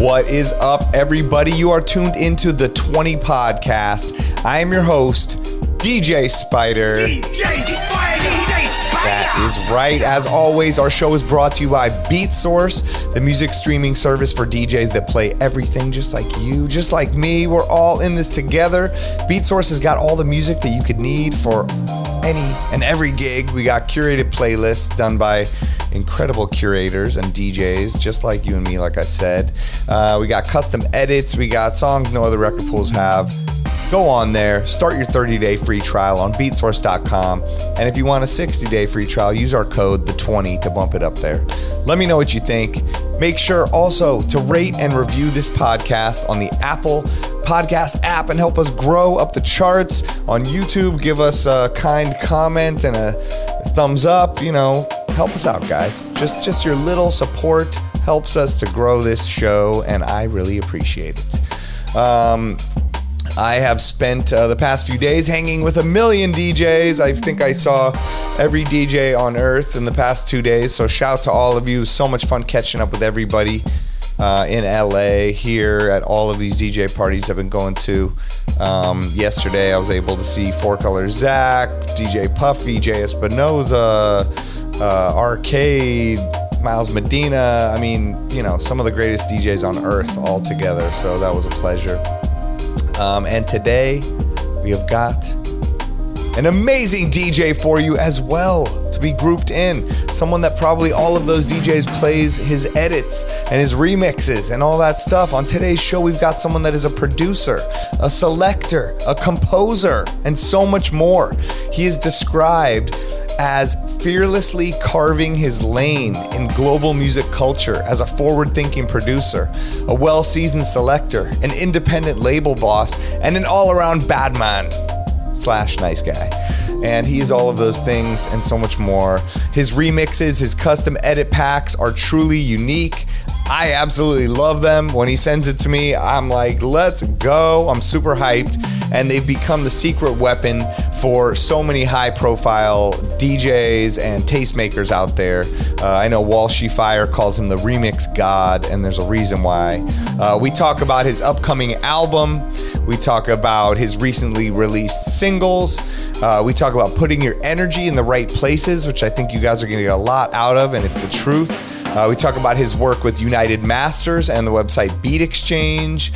What is up, everybody? You are tuned into the 20 podcast. I am your host, DJ Spider. That is right. As always, our show is brought to you by Beatsource, the music streaming service for DJs that play everything just like you, just like me. We're all in this together. Beatsource has got all the music that you could need for any and every gig. We got curated playlists done by incredible curators and DJs just like you and me, like I said. We got custom edits. We got songs no other record pools have. Go on there, start your 30-day free trial on beatsource.com. And if you want a 60-day free trial, use our code, the20, to bump it up there. Let me know what you think. Make sure also to rate and review this podcast on the Apple Podcast app and help us grow up the charts. On YouTube, give us a kind comment and a thumbs up. You know, help us out, guys. Just your little support helps us to grow this show, and I really appreciate it. I have spent the past few days hanging with a million DJs. I think I saw every DJ on earth in the past 2 days. So shout to all of you. So much fun catching up with everybody in LA here at all of these DJ parties I've been going to. Yesterday I was able to see Four Color Zach, DJ Puffy, Jay Espinoza, Arcade, Miles Medina. I mean, you know, some of the greatest DJs on earth all together. So that was a pleasure. And today we have got an amazing DJ for you as well to be grouped in. Someone that probably all of those DJs plays his edits and his remixes and all that stuff. On today's show, we've got someone that is a producer, a selector, a composer, and so much more. He is described as fearlessly carving his lane in global music culture as a forward-thinking producer, a well-seasoned selector, an independent label boss, and an all-around bad man / nice guy. And he is all of those things and so much more. His remixes, his custom edit packs are truly unique. I absolutely love them. When he sends it to me, I'm like, let's go. I'm super hyped. And they've become the secret weapon for so many high-profile DJs and tastemakers out there. I know Walshy Fire calls him the remix god, and there's a reason why. We talk about his upcoming album. We talk about his recently released singles. We talk about putting your energy in the right places, which I think you guys are going to get a lot out of, and it's the truth. We talk about his work with United Masters and the website Beat Exchange,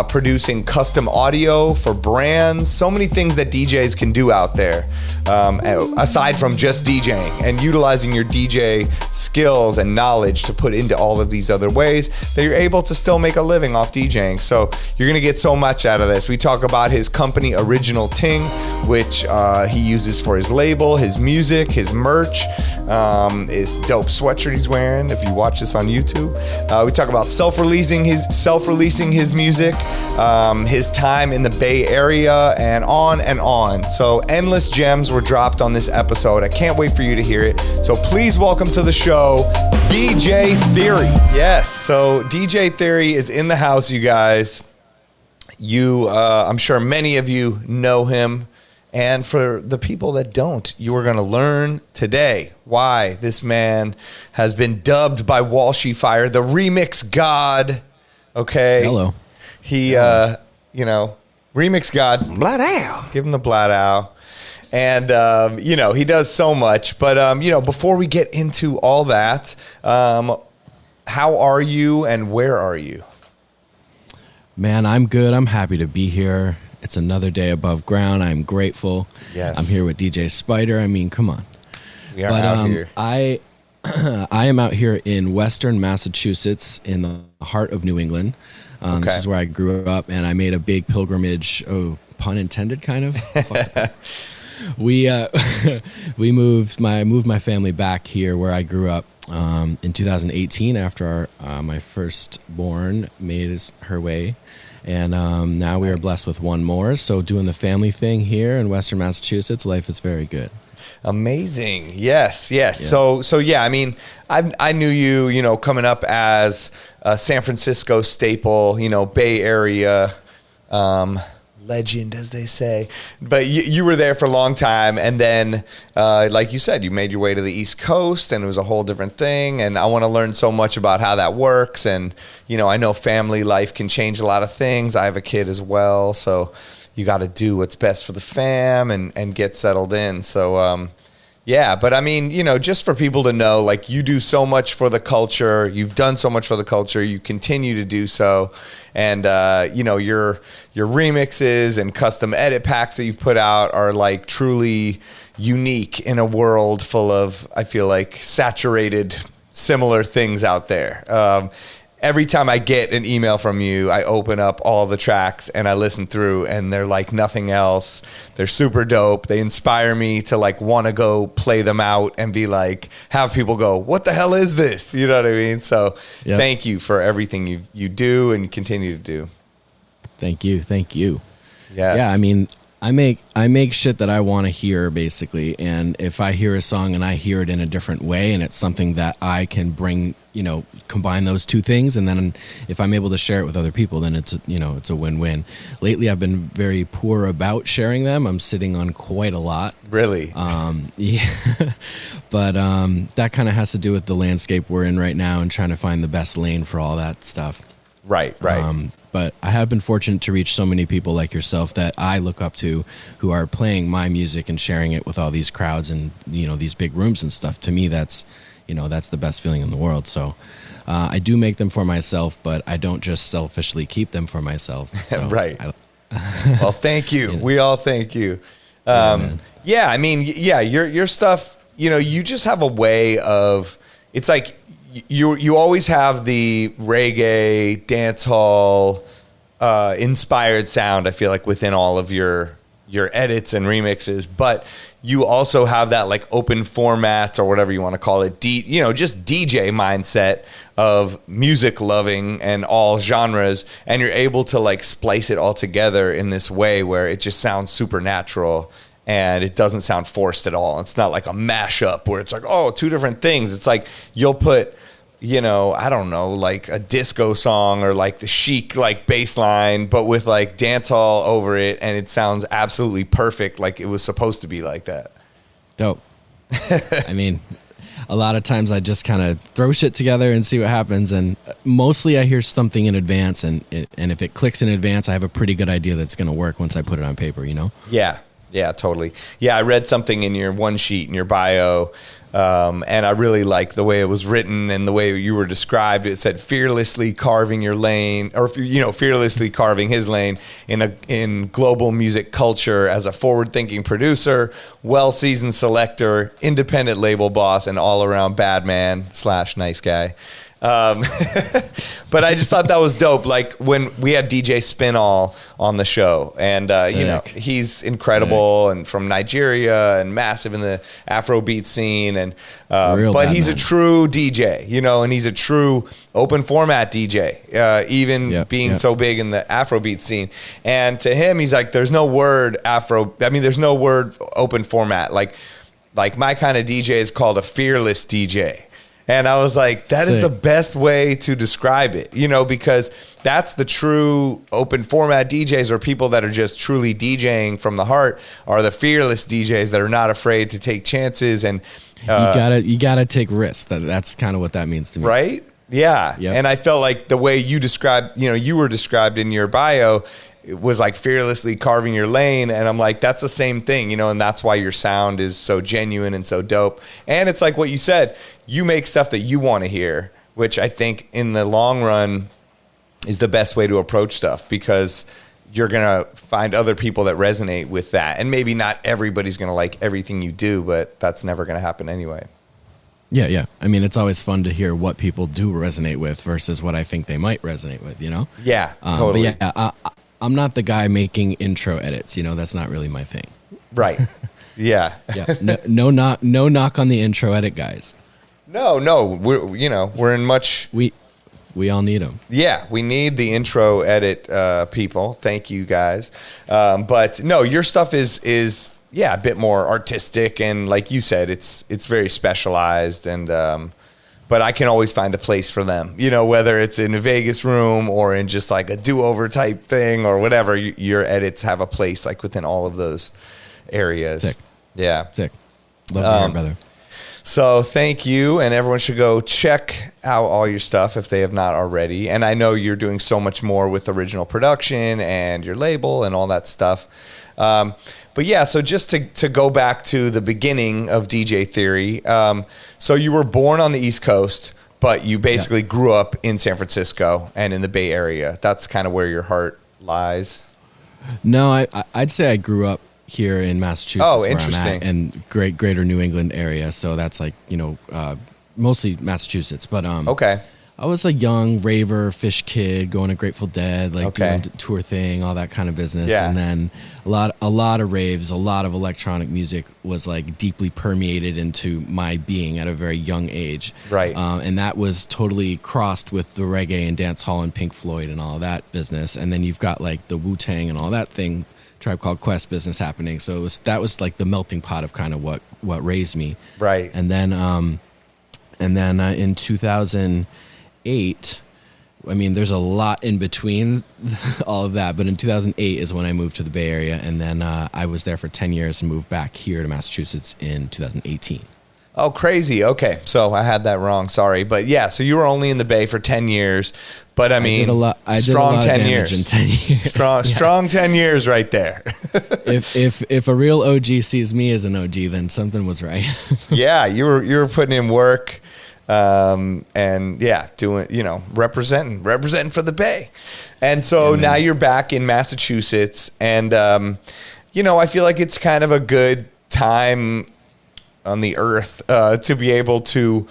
producing custom audio for brands, so many things that DJs can do out there, aside from just DJing, and utilizing your DJ skills and knowledge to put into all of these other ways that you're able to still make a living off DJing. So you're going to get so much out of this. We talk about his company, Original Ting, which he uses for his label, his music, his merch, his dope sweatshirt he's wearing, if you watch this on YouTube. We talk about self-releasing his music, his time in the Bay Area, and on and on. So endless gems were dropped on this episode. I can't wait for you to hear it. So please welcome to the show, DJ Theory. Yes, so DJ Theory is in the house, you guys. I'm sure many of you know him. And for the people that don't, you are going to learn today why this man has been dubbed by Walshy Fire the remix god. Okay. Hello. He, remix god. Blat ow. Give him the blat ow. And, he does so much. But, before we get into all that, how are you and where are you? Man, I'm good. I'm happy to be here. It's another day above ground. I'm grateful. Yes. I'm here with DJ Spider. I mean, come on. We are out here. I am out here in Western Massachusetts in the heart of New England. Okay. This is where I grew up, and I made a big pilgrimage. Oh, pun intended, kind of. We moved my family back here where I grew up in 2018 after my firstborn made her way. And now we are blessed with one more. So doing the family thing here in Western Massachusetts, life is very good. Amazing. Yes. Yeah. So yeah, I mean, I knew you, coming up as a San Francisco staple, Bay Area legend, as they say. But you were there for a long time, and then like you said, you made your way to the East Coast, and it was a whole different thing. And I want to learn so much about how that works. And I know family life can change a lot of things. I have a kid as well, so you got to do what's best for the fam and get settled in. So yeah, but I mean, just for people to know, like, you do so much for the culture. You've done so much for the culture. You continue to do so. And, your remixes and custom edit packs that you've put out are, like, truly unique in a world full of, I feel like, saturated similar things out there. Every time I get an email from you, I open up all the tracks and I listen through, and they're like nothing else. They're super dope. They inspire me to like want to go play them out and be like, have people go, what the hell is this? You know what I mean? So Thank you for everything you do and continue to do. Thank you. Yes. Yeah, I mean, I make shit that I want to hear, basically. And if I hear a song and I hear it in a different way, and it's something that I can bring, combine those two things, and then if I'm able to share it with other people, then it's a win-win. Lately, I've been very poor about sharing them. I'm sitting on quite a lot. Really? Yeah. But that kind of has to do with the landscape we're in right now and trying to find the best lane for all that stuff. Right. But I have been fortunate to reach so many people like yourself that I look up to, who are playing my music and sharing it with all these crowds and these big rooms and stuff. To me, that's the best feeling in the world. So I do make them for myself, but I don't just selfishly keep them for myself. So right. Well, thank you. We all thank you. I mean, your stuff. You just have a way of. It's like. You always have the reggae, dancehall, inspired sound, I feel like, within all of your edits and remixes, but you also have that like open format, or whatever you want to call it, just DJ mindset of music loving and all genres, and you're able to like splice it all together in this way where it just sounds supernatural. And it doesn't sound forced at all. It's not like a mashup where it's like, oh, two different things. It's like you'll put, I don't know, like a disco song or like the chic like bass line, but with like dancehall over it, and it sounds absolutely perfect, like it was supposed to be like that. Dope. I mean, a lot of times I just kind of throw shit together and see what happens, and mostly I hear something in advance, and if it clicks in advance, I have a pretty good idea that's going to work once I put it on paper, Yeah, totally. Yeah, I read something in your one sheet in your bio, and I really liked the way it was written and the way you were described. It said fearlessly carving your lane, or fearlessly carving his lane in global music culture as a forward-thinking producer, well-seasoned selector, independent label boss, and all-around bad man / nice guy. But I just thought that was dope. Like when we had DJ Spinall on the show, and he's incredible and from Nigeria and massive in the Afrobeat scene, and but he's a true DJ, and he's a true open format DJ, even being so big in the Afrobeat scene. And to him, he's like, there's no word there's no word open format. Like my kind of DJ is called a fearless DJ. And I was like, that is the best way to describe it, because that's the true open format DJs, or people that are just truly DJing from the heart, are the fearless DJs that are not afraid to take chances. And you gotta take risks. That's kind of what that means to me. Right? Yeah. Yep. And I felt like the way you described, you were described in your bio, it was like fearlessly carving your lane. And I'm like, that's the same thing, and that's why your sound is so genuine and so dope. And it's like what you said, you make stuff that you want to hear, which I think in the long run is the best way to approach stuff, because you're going to find other people that resonate with that. And maybe not everybody's going to like everything you do, but that's never going to happen anyway. Yeah. I mean, it's always fun to hear what people do resonate with versus what I think they might resonate with, Yeah, totally. But yeah, I'm not the guy making intro edits, that's not really my thing. Right. Yeah. Yeah. No knock on the intro edit guys. No, we're in much. We all need them. Yeah, we need the intro edit people. Thank you guys. But no, your stuff is a bit more artistic, and like you said, it's very specialized, and but I can always find a place for them, you know, whether it's in a Vegas room or in just like a do-over type thing or whatever. Your edits have a place like within all of those areas. Sick. Yeah. Sick. Love to hear, brother. So thank you, and everyone should go check out all your stuff if they have not already. And I know you're doing so much more with original production and your label and all that stuff. But yeah, so just to go back to the beginning of DJ Theory. So you were born on the East Coast, but you basically grew up in San Francisco and in the Bay Area. That's kind of where your heart lies. No, I'd say I grew up here in Massachusetts. Oh, where interesting. I'm at, and greater New England area. So that's like, you know, mostly Massachusetts. But Okay. I was a young raver, fish kid, going to Grateful Dead, like doing the tour thing, all that kind of business. Yeah. And then a lot of raves, a lot of electronic music was like deeply permeated into my being at a very young age. Right. And that was totally crossed with the reggae and dancehall and Pink Floyd and all that business. And then you've got like the Wu-Tang and all that thing, Tribe Called Quest business happening. So that was like the melting pot of kind of what raised me. Right. And then in 2008, I mean, there's a lot in between all of that, but in 2008 is when I moved to the Bay Area, and then I was there for 10 years and moved back here to Massachusetts in 2018. Oh, crazy. Okay. So I had that wrong. Sorry. But yeah, so you were only in the Bay for 10 years, but I mean, strong 10 years. In 10 years. Strong 10 years right there. if a real OG sees me as an OG, then something was right. Yeah, you were putting in work, and yeah, doing, you know, representing for the Bay. And so now you're back in Massachusetts, and you know, I feel like it's kind of a good time on the earth to be able to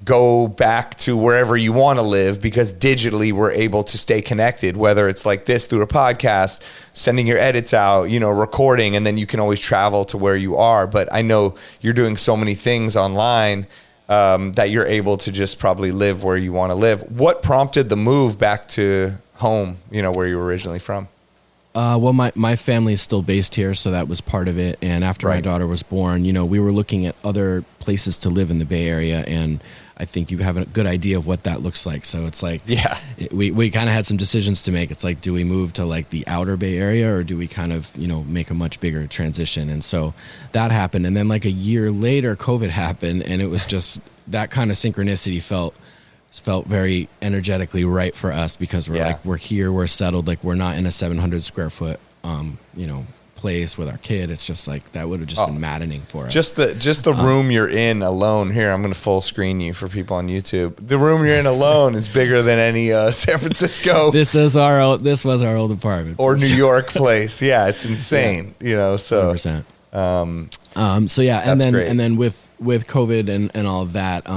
go back to wherever you want to live, because digitally we're able to stay connected, whether it's like this through a podcast, sending your edits out, you know, recording, and then you can always travel to where you are. But I know you're doing so many things online that you're able to just probably live where you want to live. What prompted the move back to home, you know, where you were originally from? Well, my family is still based here, so that was part of it. And after my daughter was born, you know, we were looking at other places to live in the Bay Area, and I think you have a good idea of what that looks like. So it's like, we kind of had some decisions to make. It's like, do we move to like the outer Bay Area, or do we kind of, you know, make a much bigger transition? And so that happened. And then like a year later, COVID happened, and it was just that kind of synchronicity felt very energetically right for us, because we're like, we're here, we're settled, like we're not in a 700 square foot, you know, place with our kid. It's just like, that would have just been maddening for us. Just the room you're in alone. Here, I'm going to full screen you for people on YouTube. The room you're in alone is bigger than any San Francisco. This was our old apartment or New York place. Yeah, it's insane. You know, so 100%. So yeah, and then with COVID and all of that,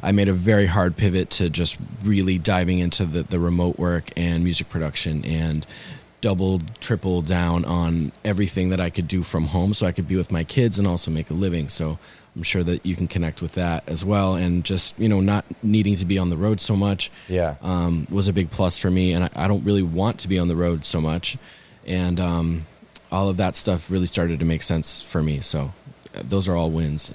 I made a very hard pivot to just really diving into the remote work and music production, and triple down on everything that I could do from home, so I could be with my kids and also make a living. So I'm sure that you can connect with that as well. And just, you know, not needing to be on the road so much was a big plus for me. And I don't really want to be on the road so much. And all of that stuff really started to make sense for me. So those are all wins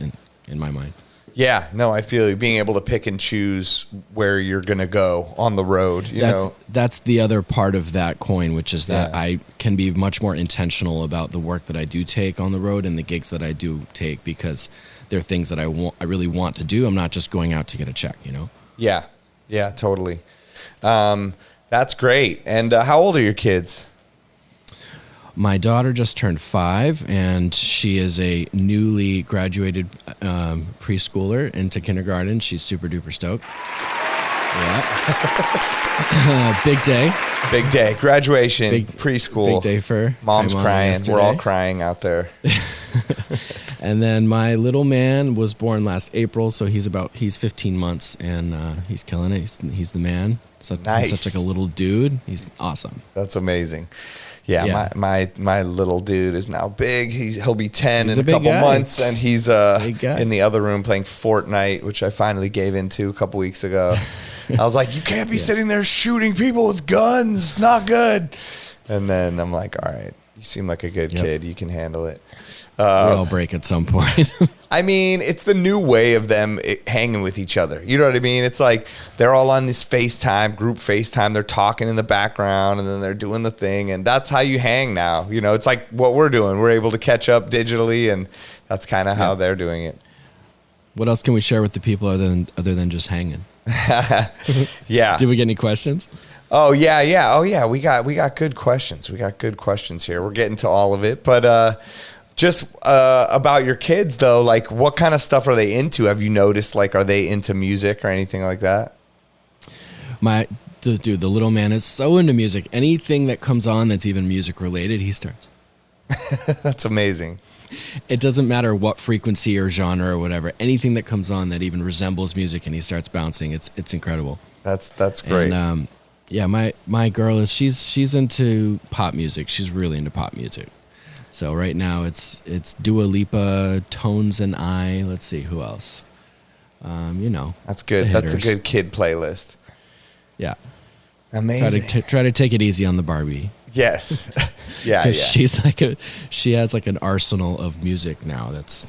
in my mind. Yeah, no, I feel you. Being able to pick and choose where you're going to go on the road, you know. That's the other part of that coin, which is that I can be much more intentional about the work that I do take on the road and the gigs that I do take, because they're things that I really want to do. I'm not just going out to get a check, you know. Yeah, totally. That's great. And how old are your kids? My daughter just turned 5, and she is a newly graduated preschooler into kindergarten. She's super duper stoked. Yeah. Big day. Big day. Graduation, preschool. Big day for Mom's crying. Yesterday. We're all crying out there. And then my little man was born last April, so he's 15 months, and he's killing it. He's the man. Nice. He's such like a little dude. He's awesome. That's amazing. Yeah. My little dude is now big. He'll be 10 in a couple months, and he's in the other room playing Fortnite, which I finally gave into a couple weeks ago. I was like, you can't be sitting there shooting people with guns. Not good. And then I'm like, all right, you seem like a good kid. You can handle it. We all break at some point. I mean, it's the new way of them hanging with each other. You know what I mean? It's like they're all on this FaceTime, group FaceTime. They're talking in the background, and then they're doing the thing. And that's how you hang now. You know, it's like what we're doing. We're able to catch up digitally, and that's kind of how they're doing it. What else can we share with the people other than just hanging? Yeah. Did we get any questions? Oh, yeah. Oh, yeah. We got good questions. We got good questions here. We're getting to all of it. But just about your kids, though, like what kind of stuff are they into? Have you noticed, like, are they into music or anything like that? The little man is so into music. Anything that comes on that's even music related, he starts. That's amazing. It doesn't matter what frequency or genre or whatever. Anything that comes on that even resembles music and he starts bouncing, it's incredible. That's great. And yeah, my girl she's into pop music. She's really into pop music. So right now it's Dua Lipa, Tones and I. Let's see who else. That's good. That's a good kid playlist. Yeah. Amazing. Try to take it easy on the Barbie. Yes. Yeah. She has like an arsenal of music now. It's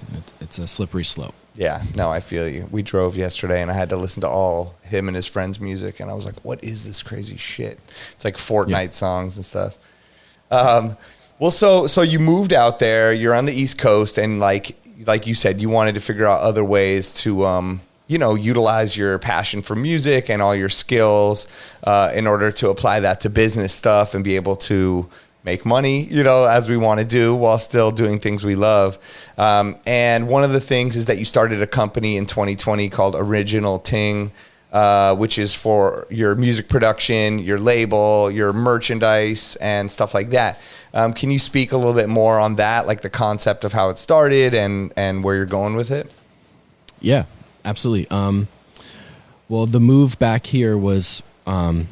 a slippery slope. Yeah. No, I feel you. We drove yesterday and I had to listen to all him and his friends' music, and I was like, what is this crazy shit? It's like Fortnite songs and stuff. Well, so you moved out there, you're on the East Coast, and like you said, you wanted to figure out other ways to utilize your passion for music and all your skills in order to apply that to business stuff and be able to make money, as we want to do while still doing things we love. And one of the things is that you started a company in 2020 called Original Ting, which is for your music production, your label, your merchandise, and stuff like that. Can you speak a little bit more on that, like the concept of how it started and where you're going with it? Yeah, absolutely. Well, the move back here was, I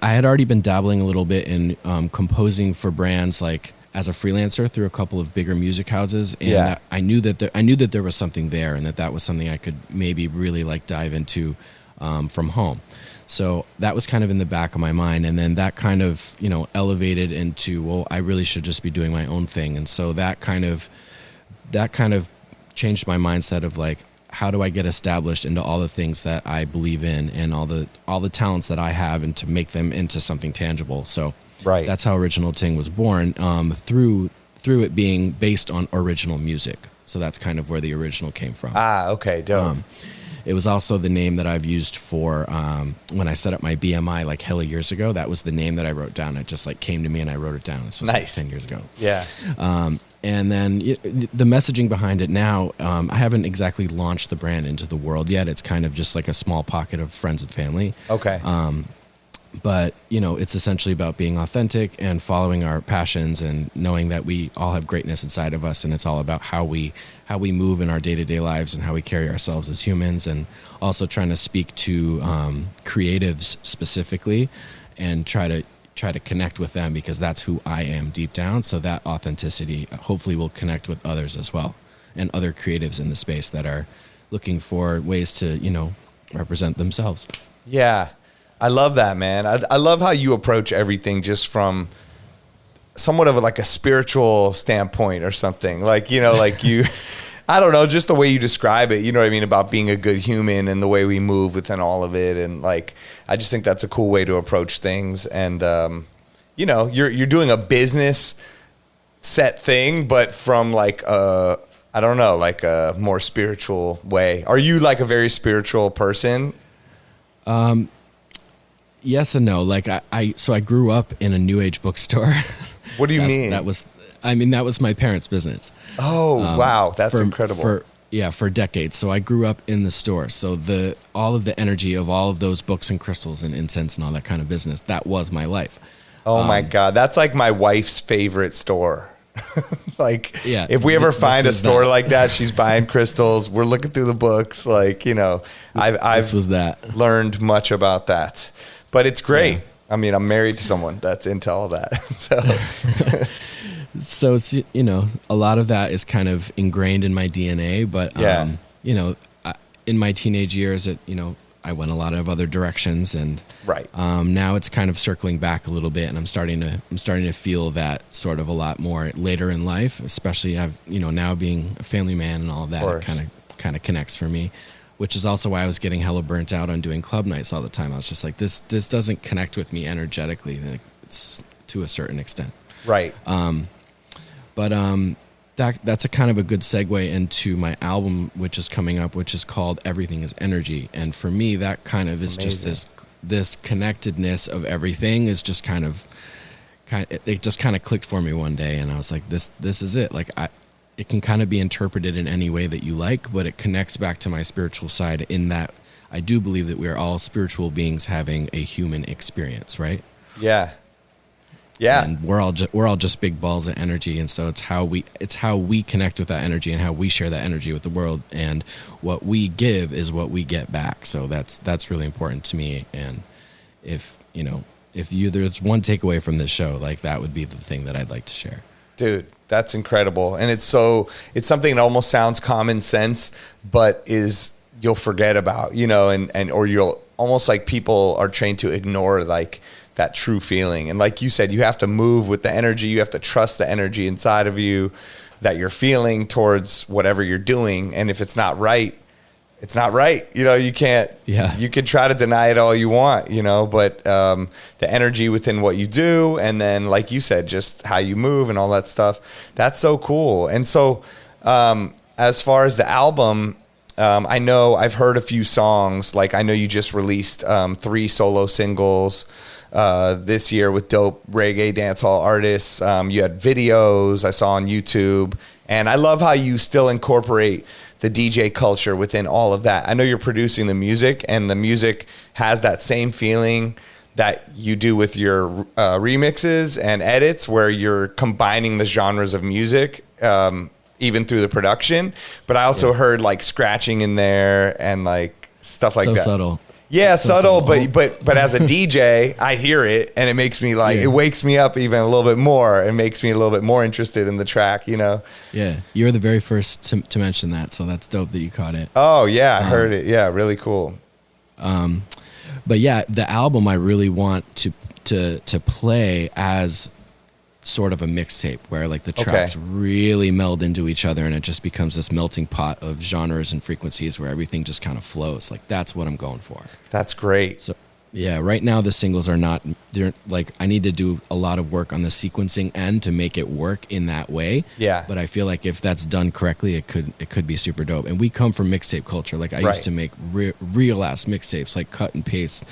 had already been dabbling a little bit in composing for brands, like as a freelancer through a couple of bigger music houses, and I knew that there was something there, and that was something I could maybe really like dive into from home. So that was kind of in the back of my mind, and then that kind of elevated into, well, I really should just be doing my own thing, and so that kind of changed my mindset of like, how do I get established into all the things that I believe in and all the talents that I have, and to make them into something tangible. So that's how Original Ting was born, through it being based on original music. So that's kind of where the original came from. Okay, dope. It was also the name that I've used for when I set up my BMI like hella years ago. That was the name that I wrote down. It just like came to me and I wrote it down. This was nice. Like 10 years ago. Yeah. And then the messaging behind it now, I haven't exactly launched the brand into the world yet. It's kind of just like a small pocket of friends and family. Okay. But it's essentially about being authentic and following our passions and knowing that we all have greatness inside of us, and it's all about how we move in our day-to-day lives and how we carry ourselves as humans, and also trying to speak to creatives specifically and try to connect with them, because that's who I am deep down. So that authenticity hopefully will connect with others as well, and other creatives in the space that are looking for ways to represent themselves. Yeah. I love that, man. I love how you approach everything just from somewhat of like a spiritual standpoint or something. Like, like you, I don't know, just the way you describe it, you know what I mean, about being a good human and the way we move within all of it. And like, I just think that's a cool way to approach things. And, you're doing a business set thing, but from like I don't know, like a more spiritual way. Are you like a very spiritual person? Yes and no. Like I grew up in a new age bookstore. What do you mean? That was my parents' business. Oh, wow. That's incredible. For decades. So I grew up in the store. So all of the energy of all of those books and crystals and incense and all that kind of business, that was my life. Oh my God. That's like my wife's favorite store. Like, if we ever find a store like that, she's buying crystals. We're looking through the books. Like, I've learned much about that. But it's great. Yeah. I mean, I'm married to someone that's into all that. So, a lot of that is kind of ingrained in my DNA. But, in my teenage years, I went a lot of other directions, and Right. now it's kind of circling back a little bit, and I'm starting to feel that sort of a lot more later in life, especially now being a family man and all of that. It kind of connects for me, which is also why I was getting hella burnt out on doing club nights all the time. I was just like, this doesn't connect with me energetically. Like, it's to a certain extent. Right. That's a kind of a good segue into my album, which is coming up, which is called Everything is Energy. And for me, that kind of is Amazing. just this connectedness of everything is just it just kind of clicked for me one day. And I was like, this is it. Like, it can kind of be interpreted in any way that you like, but it connects back to my spiritual side in that I do believe that we are all spiritual beings having a human experience, right? Yeah. Yeah. And we're all just big balls of energy, and so it's how we connect with that energy and how we share that energy with the world, and what we give is what we get back. So that's really important to me. And if there's one takeaway from this show, like, that would be the thing that I'd like to share. Dude, that's incredible. And it's something that almost sounds common sense, but you'll forget about, or you'll almost, like, people are trained to ignore, like, that true feeling. And like you said, you have to move with the energy. You have to trust the energy inside of you that you're feeling towards whatever you're doing. And if it's not right, it's not right. You can't, you could try to deny it all you want, but the energy within what you do, and then, like you said, just how you move and all that stuff, that's so cool. And so as far as the album, I know I've heard a few songs. Like, I know you just released 3 solo singles this year with dope reggae dancehall artists. You had videos I saw on YouTube, and I love how you still incorporate the DJ culture within all of that. I know you're producing the music, and the music has that same feeling that you do with your remixes and edits, where you're combining the genres of music, even through the production. But I also heard, like, scratching in there and, like, stuff like that. So subtle. Yeah, subtle, but as a DJ, I hear it, and it makes me, like, it wakes me up even a little bit more. It makes me a little bit more interested in the track, Yeah, you were the very first to mention that, so that's dope that you caught it. Oh, yeah, I heard it. Yeah, really cool. But yeah, the album I really want to play as sort of a mixtape, where, like, the tracks really meld into each other, and it just becomes this melting pot of genres and frequencies where everything just kind of flows. Like, that's what I'm going for. That's great. So yeah, right now the singles they're like, I need to do a lot of work on the sequencing end to make it work in that way. Yeah. But I feel like if that's done correctly, it could be super dope. And we come from mixtape culture. Like, I used to make real ass mixtapes, like cut and paste,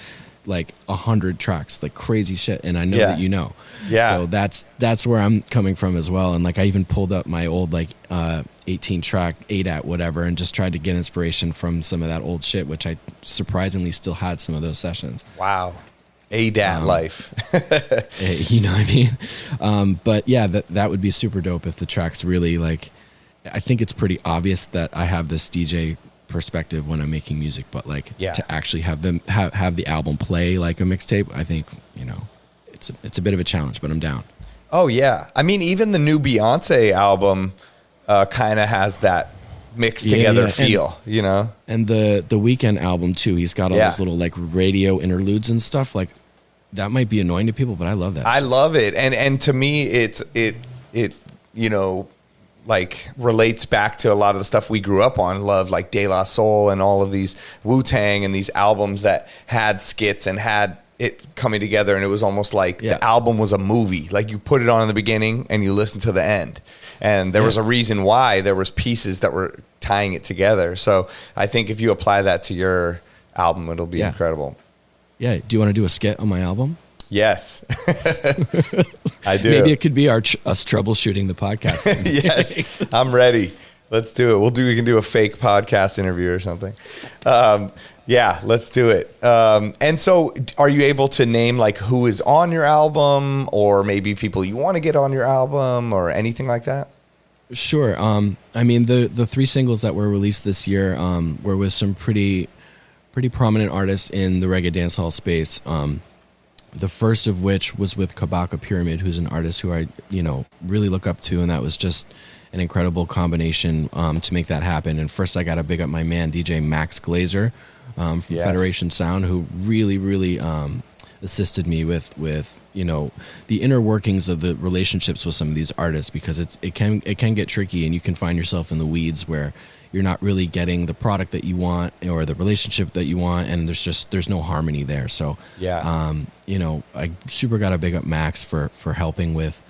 like 100 tracks, like crazy shit. And I know that so that's where I'm coming from as well. And, like, I even pulled up my old, like, 18 track ADAT whatever, and just tried to get inspiration from some of that old shit, which I surprisingly still had some of those sessions. Wow. ADAT life. You know what I mean? But yeah, that would be super dope if the tracks really, like, I think it's pretty obvious that I have this DJ perspective when I'm making music, but, like, to actually have them have the album play like a mixtape, I think, it's a bit of a challenge, but I'm down. Oh yeah. I mean, even the new Beyonce album kind of has that mixed together feel, And the Weeknd album too, he's got all those little, like, radio interludes and stuff. Like, that might be annoying to people, but I love that. I love it. And to me, it like, relates back to a lot of the stuff we grew up on, love, like De La Soul and all of these Wu-Tang and these albums that had skits and had it coming together, and it was almost like the album was a movie. Like, you put it on in the beginning and you listen to the end, and there was a reason why there was pieces that were tying it together. So I think if you apply that to your album, it'll be incredible. Yeah. Do you want to do a skit on my album? Yes. I do. Maybe it could be us troubleshooting the podcast. Yes, I'm ready. Let's do it. We can do a fake podcast interview or something. Yeah, let's do it. And so, are you able to name, like, who is on your album, or maybe people you want to get on your album, or anything like that? Sure. I mean, the 3 singles that were released this year were with some pretty prominent artists in the reggae dancehall space. The first of which was with Kabaka Pyramid, who's an artist who I, really look up to, and that was just an incredible combination to make that happen. And first, I got to big up my man DJ Max Glazer from Federation Sound, who really, really assisted me with the inner workings of the relationships with some of these artists, because it can get tricky, and you can find yourself in the weeds where you're not really getting the product that you want or the relationship that you want, and there's no harmony there. So I super got to big up Max for helping with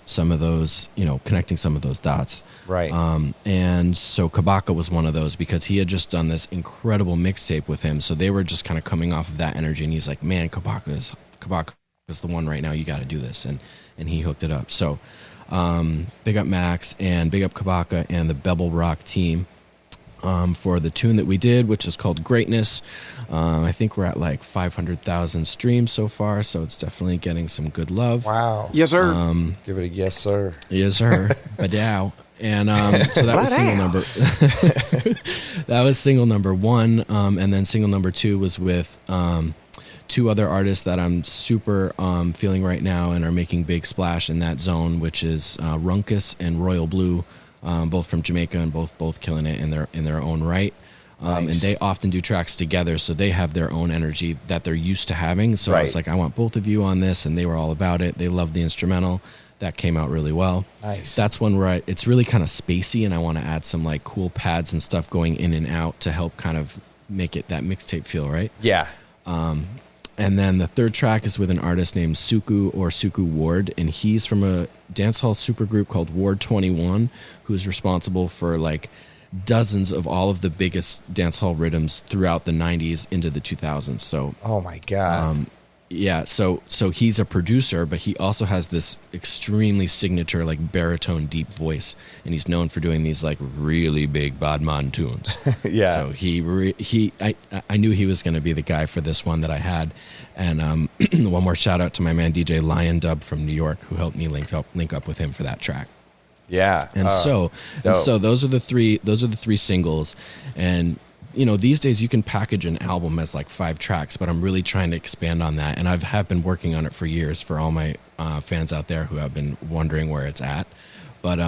some of those, connecting some of those dots. Right. And so Kabaka was one of those, because he had just done this incredible mixtape with him. So they were just kind of coming off of that energy, and he's like, man, Kabaka is the one right now. You got to do this. And he hooked it up. So big up Max and big up Kabaka and the Bebel Rock team for the tune that we did, which is called Greatness. I think we're at like 500,000 streams so far, so it's definitely getting some good love. Wow. Yes, sir. Give it a yes, sir. Yes, sir. Badow. And so that was single number. That was single number one, and then single number two was with two other artists that I'm super feeling right now and are making big splash in that zone, which is Runkus and Royal Blue, both from Jamaica, and both killing it in their own right. Nice. And they often do tracks together, so they have their own energy that they're used to having. So I was like, I want both of you on this, and they were all about it. They loved the instrumental. That came out really well. Nice. That's one where it's really kind of spacey, and I want to add some like cool pads and stuff going in and out to help kind of make it that mixtape feel, right? Yeah. And then the third track is with an artist named Suku Ward, and he's from a dancehall supergroup called Ward 21, who's responsible for like dozens of all of the biggest dancehall rhythms throughout the 90s into the 2000s. So, oh my God. So he's a producer, but he also has this extremely signature like baritone deep voice, and he's known for doing these like really big badman tunes. Yeah. So I knew he was going to be the guy for this one that I had, and one more shout out to my man DJ Lion Dub from New York, who helped me link up with him for that track. Yeah. And so those are the three singles, and these days you can package an album as like 5 tracks, but I'm really trying to expand on that. And have been working on it for years for all my fans out there who have been wondering where it's at. But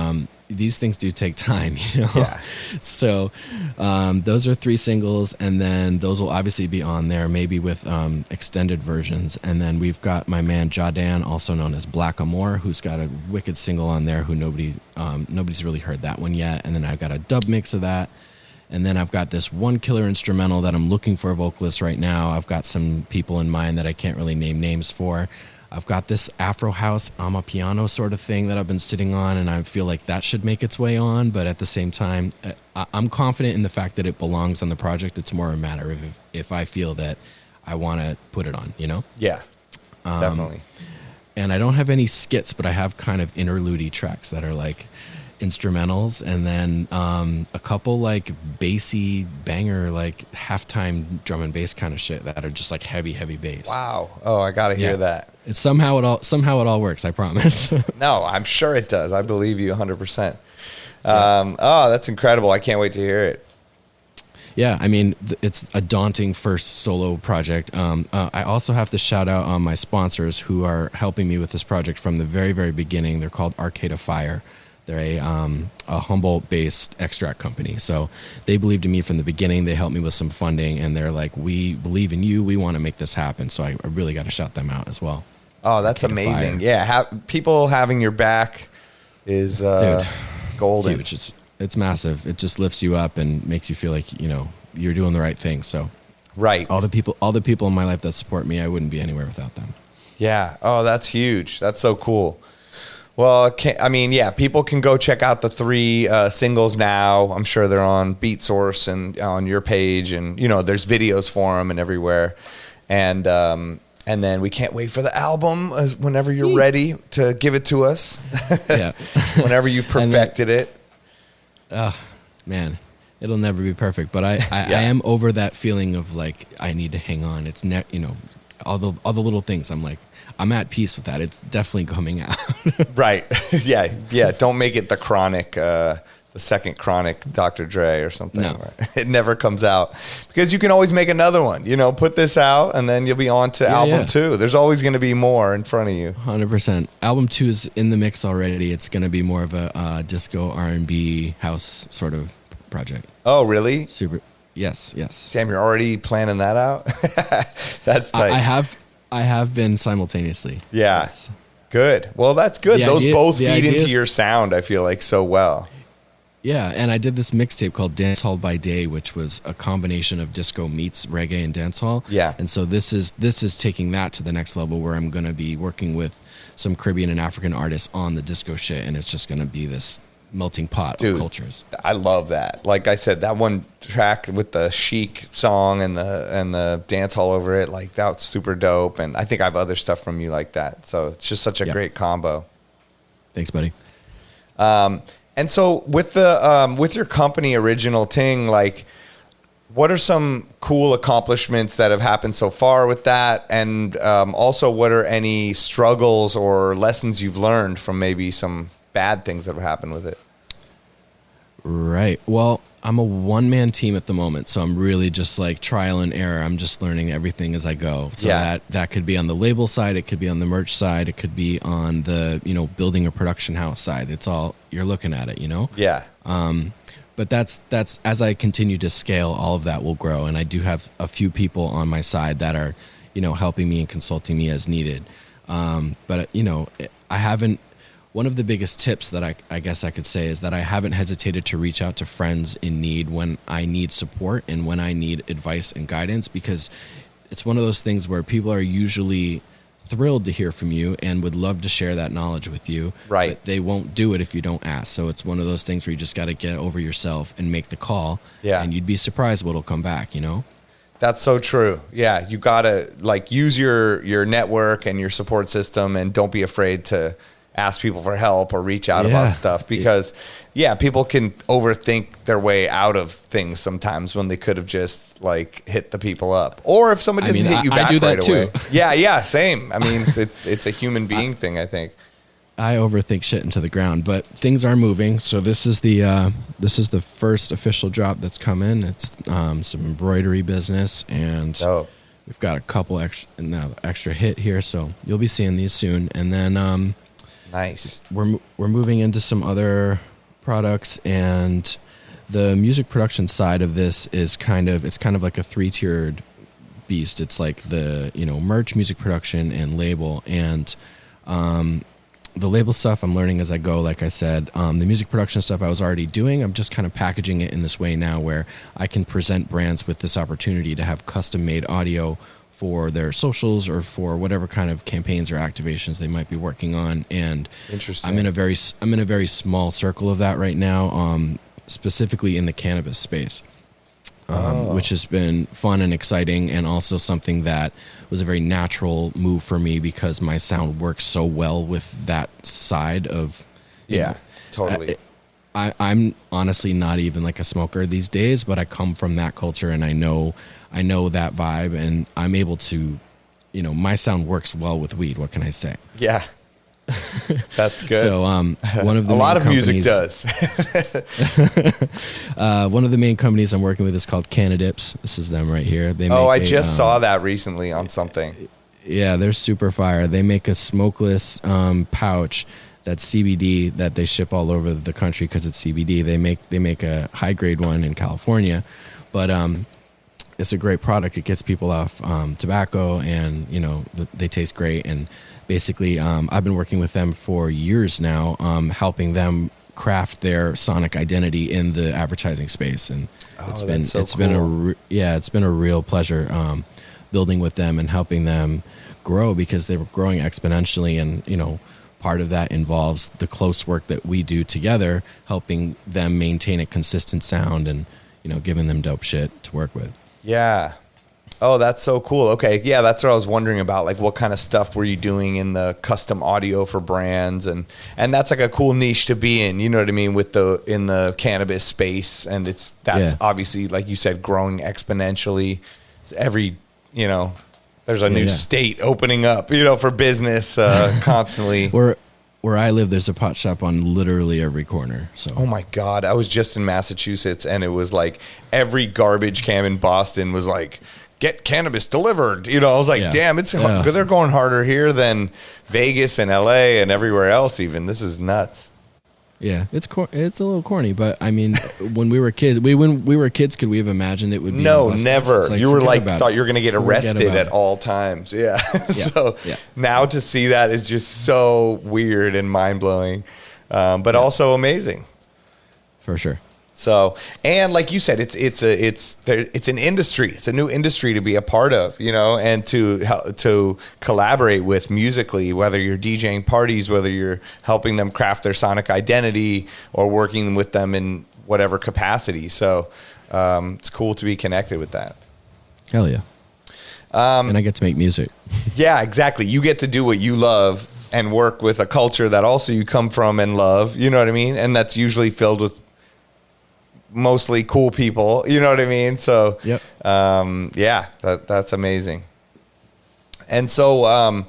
these things do take time, Yeah. So those are 3 singles, and then those will obviously be on there, maybe with extended versions. And then we've got my man Jadan, also known as Black Amor, who's got a wicked single on there who nobody's really heard that one yet. And then I've got a dub mix of that. And then I've got this one killer instrumental that I'm looking for a vocalist right now. I've got some people in mind that I can't really name names for. I've got this Afro House Amapiano sort of thing that I've been sitting on, and I feel like that should make its way on. But at the same time, I'm confident in the fact that it belongs on the project. It's more a matter of if I feel that I want to put it on, Yeah, definitely. And I don't have any skits, but I have kind of interlude tracks that are like instrumentals, and then a couple like bassy banger like halftime drum and bass kind of shit that are just like heavy bass. Wow. Oh, I gotta hear that. It's somehow it all works, I promise. No, I'm sure it does. I believe you 100%. Oh, that's incredible. I can't wait to hear it. Yeah, I mean, it's a daunting first solo project. I also have to shout out my sponsors who are helping me with this project from the very, very beginning. They're called Arcade of Fire. They're a Humboldt-based extract company. So they believed in me from the beginning. They helped me with some funding, and they're like, we believe in you. We want to make this happen. So I really got to shout them out as well. Oh, that's amazing. Yeah, people having your back is golden. Huge. It's massive. It just lifts you up and makes you feel like, you're doing the right thing. So right. All the people in my life that support me, I wouldn't be anywhere without them. Yeah. Oh, that's huge. That's so cool. Well, people can go check out the 3 singles now. I'm sure they're on Beatsource and on your page, and there's videos for them and everywhere. And then we can't wait for the album whenever you're ready to give it to us. Yeah. Whenever you've perfected it. Oh man, it'll never be perfect, but I am over that feeling of like I need to hang on. It's all the little things. I'm like, I'm at peace with that. It's definitely coming out. Right. Yeah. Don't make it the chronic the second Chronic Dr. Dre or something. No. It never comes out because you can always make another one. You know, put this out and then you'll be on to album 2. There's always going to be more in front of you. 100%. Album 2 is in the mix already. It's going to be more of a disco R&B house sort of project. Oh, really? Super. Yes. Damn, you're already planning that out? That's tight. I have been simultaneously. Yeah. Yes. Good. Well, that's good. Those both feed into your sound, I feel like, so well. Yeah, and I did this mixtape called Dancehall by Day, which was a combination of disco meets reggae and dancehall. Yeah. And so this is taking that to the next level where I'm going to be working with some Caribbean and African artists on the disco shit, and it's just going to be this melting pot of cultures. I love that. Like I said, that one track with the Chic song and the dance hall over it, like that was super dope. And I think I have other stuff from you like that. So it's just such a great combo. Thanks, buddy. And so with your company, Original Ting, like, what are some cool accomplishments that have happened so far with that? And also, what are any struggles or lessons you've learned from maybe some bad things that have happened with it? Right. Well, I'm a one-man team at the moment, so I'm really just like trial and error. I'm just learning everything as I go. So that could be on the label side, it could be on the merch side, it could be on the, building a production house side. It's all, you're looking at it, Yeah. But that's as I continue to scale, all of that will grow. And I do have a few people on my side that are, helping me and consulting me as needed. But I haven't. One of the biggest tips that I guess I could say is that I haven't hesitated to reach out to friends in need when I need support and when I need advice and guidance, because it's one of those things where people are usually thrilled to hear from you and would love to share that knowledge with you. Right. But they won't do it if you don't ask. So it's one of those things where you just got to get over yourself and make the call. Yeah. And you'd be surprised what'll come back, That's so true. Yeah. You got to use your network and your support system, and don't be afraid to ask people for help or reach out about stuff, because people can overthink their way out of things sometimes when they could have just hit the people up. Or if somebody doesn't hit you back right away. Yeah, same. I mean, it's a human being thing, I think. I overthink shit into the ground, but things are moving. So this is the first official drop that's come in. It's some embroidery business, and we've got a couple extra hit here, so you'll be seeing these soon. And then nice. We're moving into some other products, and the music production side of this is kind of like a 3-tiered beast. It's like the merch, music production, and label. And the label stuff I'm learning as I go. Like I said, the music production stuff I was already doing. I'm just kind of packaging it in this way now where I can present brands with this opportunity to have custom made audio for their socials or for whatever kind of campaigns or activations they might be working on. And interesting. I'm in a very small circle of that right now, specifically in the cannabis space, which has been fun and exciting, and also something that was a very natural move for me because my sound works so well with that side of. Yeah, totally. I'm honestly not even like a smoker these days, but I come from that culture, and I know that vibe, and I'm able to, my sound works well with weed. What can I say? Yeah, that's good. So one of the a lot of music does. One of the main companies I'm working with is called Canadips. This is them right here. I just saw that recently on something. Yeah, they're super fire. They make a smokeless pouch that's CBD that they ship all over the country because it's CBD. They make a high grade one in California, but it's a great product. It gets people off tobacco, and they taste great. And basically, I've been working with them for years now, helping them craft their sonic identity in the advertising space. And it's been a real pleasure building with them and helping them grow, because they were growing exponentially, and part of that involves the close work that we do together, helping them maintain a consistent sound and, giving them dope shit to work with. Yeah. Oh, that's so cool. Okay. Yeah, that's what I was wondering about. Like, what kind of stuff were you doing in the custom audio for brands? And that's like a cool niche to be in, you know what I mean, in the cannabis space. And that's obviously, like you said, growing exponentially. Every, there's a new state opening up, for business constantly. where I live, there's a pot shop on literally every corner. So Oh my God. I was just in Massachusetts and it was like every garbage can in Boston was like, get cannabis delivered. You know, I was like, Yeah. damn, they're going harder here than Vegas and LA and everywhere else even. This is nuts. yeah, it's a little corny, but I mean, when we were kids, could we have imagined it would be? No, on bus never. stops? It's You were forget like, about thought it. you were going to get Forget arrested about at it. all times. Yeah. So yeah. now to see that is just so weird and mind blowing, but also amazing. For sure. So, and like you said, it's an industry. It's a new industry to be a part of, you know, and to collaborate with musically, whether you're DJing parties, whether you're helping them craft their sonic identity or working with them in whatever capacity. So, it's cool to be connected with that. Hell yeah. And I get to make music. Yeah, exactly. You get to do what you love and work with a culture that also you come from and love, you know what I mean? And that's usually filled with mostly cool people, you know what I mean? So, Yep. yeah, that's amazing. And so,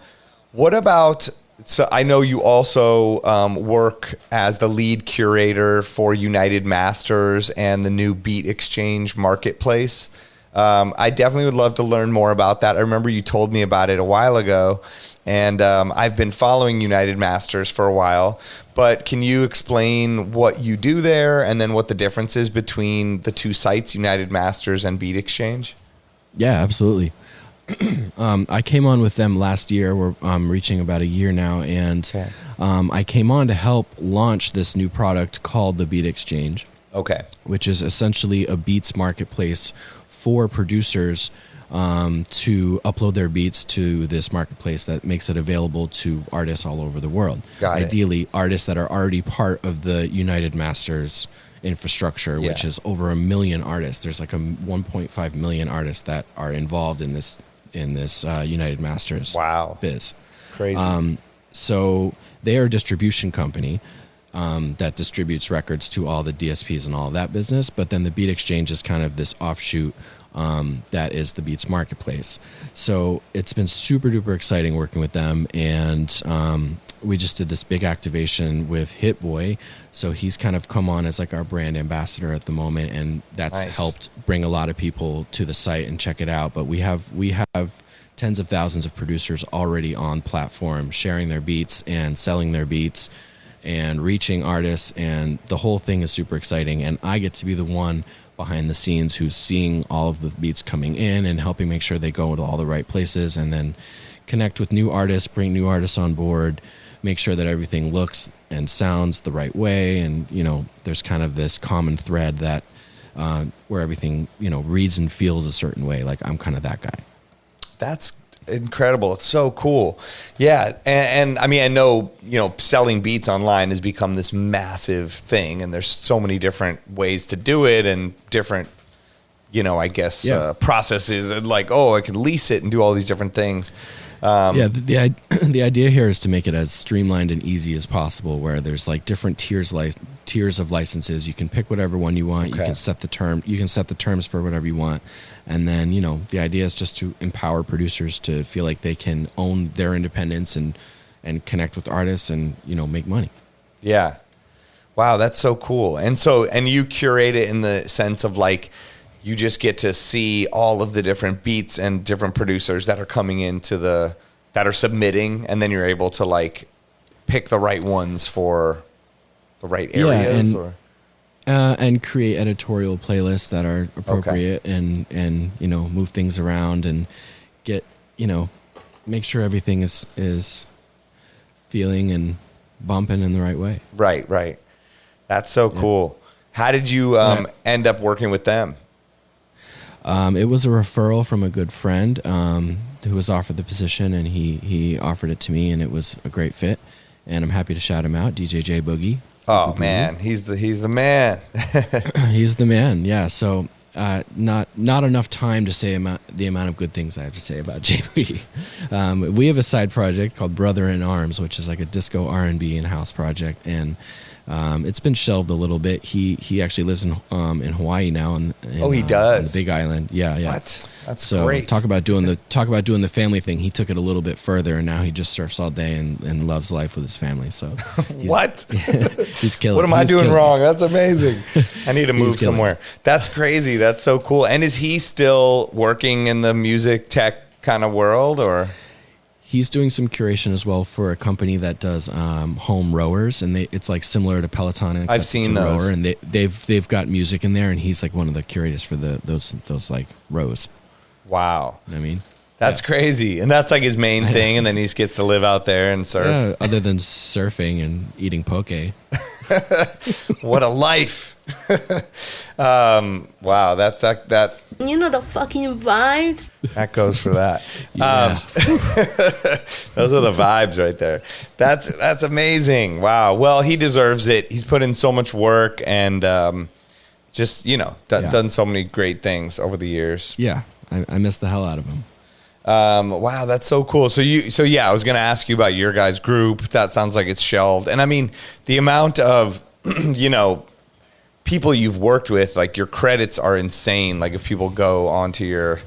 what about, so I know you also work as the lead curator for United Masters and the new Beat Exchange marketplace. I definitely would love to learn more about that. I remember you told me about it a while ago, and I've been following United Masters for a while. But can you explain what you do there and then what the difference is between the two sites, United Masters and Beat Exchange? Yeah, absolutely. I came on with them last year. We're reaching about a year now, and Okay. I came on to help launch this new product called the Beat Exchange. Okay. Which is essentially a beats marketplace for producers to upload their beats to this marketplace that makes it available to artists all over the world. Got it. Ideally, artists that are already part of the United Masters infrastructure, which Yeah. is over 1 million artists. There's like 1.5 million artists that are involved in this United Masters Wow. biz. Crazy. So they are a distribution company that distributes records to all the DSPs and all of that business. But then the Beat Exchange is kind of this offshoot that is the Beats Marketplace. So it's been super duper exciting working with them. And we just did this big activation with Hit Boy. So he's kind of come on as like our brand ambassador at the moment. And that's Nice. helped bring a lot of people to the site and check it out. But we have tens of thousands of producers already on platform sharing their beats and selling their beats and reaching artists, and the whole thing is super exciting. And I get to be the one behind the scenes who's seeing all of the beats coming in and helping make sure they go to all the right places, and then connect with new artists, bring new artists on board, make sure that everything looks and sounds the right way. And, you know, there's kind of this common thread that where everything, you know, reads and feels a certain way. Like I'm kind of that guy. That's incredible. It's so cool. Yeah. And I mean, I know, you know, selling beats online has become this massive thing, and there's so many different ways to do it and different, you know, I guess, processes, and like, oh, I can lease it and do all these different things. The idea here is to make it as streamlined and easy as possible, where there's like different tiers of licenses. You can pick whatever one you want. Okay. You can set the terms for whatever you want. And then, you know, the idea is just to empower producers to feel like they can own their independence and connect with artists and, you know, make money. Yeah. Wow. That's so cool. And you curate it in the sense of like, you just get to see all of the different beats and different producers that are coming into that are submitting, and then you're able to like pick the right ones for the right areas, and create editorial playlists that are appropriate, and you know, move things around and get, you know, make sure everything is feeling and bumping in the right way. Right. That's so cool. How did you end up working with them? It was a referral from a good friend who was offered the position, and he offered it to me, and it was a great fit. And I'm happy to shout him out, Boogie. Oh man, he's the man. He's the man. Yeah. So not enough time to say the amount of good things I have to say about JB. We have a side project called Brother in Arms, which is like a disco R&B and house project, and it's been shelved a little bit. He actually lives in Hawaii now, he does, on the Big Island. Yeah. What? That's so great. Talk about doing the family thing. He took it a little bit further, and now he just surfs all day and loves life with his family. So what? He's killing. What am I doing wrong? That's amazing. I need to move somewhere. That's crazy. That's so cool. And is he still working in the music tech kind of world, or? He's doing some curation as well for a company that does home rowers, and it's like similar to Peloton. I've seen those, rower, and they've got music in there, and he's like one of the curators for those like rows. Wow. You know what I mean? That's crazy. And that's like his main thing, and then he gets to live out there and surf. Yeah, other than surfing and eating poke. What a life. Wow, that's that. You know the fucking vibes. That goes for that. Yeah. Those are the vibes right there. That's amazing. Wow. Well, he deserves it. He's put in so much work and just, done so many great things over the years. Yeah. I miss the hell out of him. Wow, that's so cool. So I was going to ask you about your guys' group. That sounds like it's shelved. And I mean, the amount of, people you've worked with, like your credits are insane. Like if people go onto your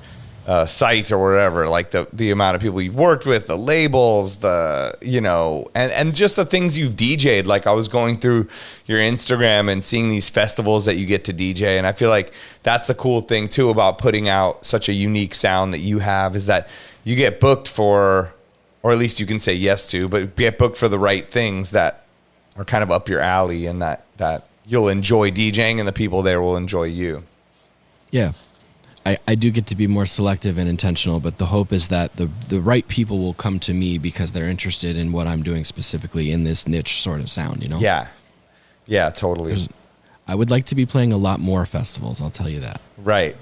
site or whatever, like the amount of people you've worked with, the labels, and just the things you've DJ'd. Like I was going through your Instagram and seeing these festivals that you get to DJ. And I feel like that's the cool thing too about putting out such a unique sound that you have, is that you get booked for, or at least you can say yes to, but get booked for the right things that are kind of up your alley, and that you'll enjoy DJing and the people there will enjoy you. Yeah. I do get to be more selective and intentional, but the hope is that the right people will come to me because they're interested in what I'm doing specifically in this niche sort of sound, Yeah. Yeah, totally. I would like to be playing a lot more festivals, I'll tell you that. Right.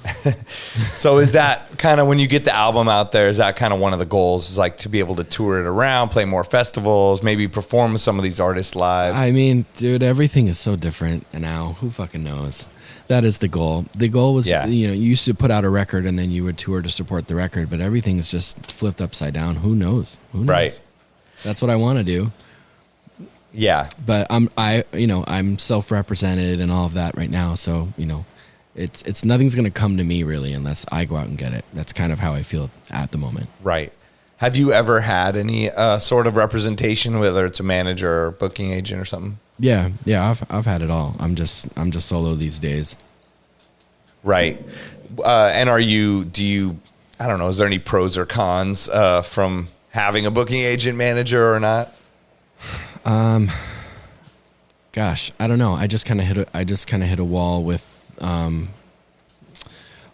So is that kind of, when you get the album out there, is that kind of one of the goals, is like to be able to tour it around, play more festivals, maybe perform with some of these artists live? I mean, dude, everything is so different now. Who fucking knows? That is the goal. The goal was, you used to put out a record and then you would tour to support the record, but everything's just flipped upside down. Who knows? Right. That's what I want to do. Yeah. But I'm self-represented and all of that right now. So, it's nothing's going to come to me really unless I go out and get it. That's kind of how I feel at the moment. Right. Have you ever had any sort of representation, whether it's a manager or booking agent or something? Yeah. I've had it all. I'm just solo these days. Right. And I don't know, is there any pros or cons from having a booking agent, manager or not? Gosh, I don't know. I just kind of hit a wall with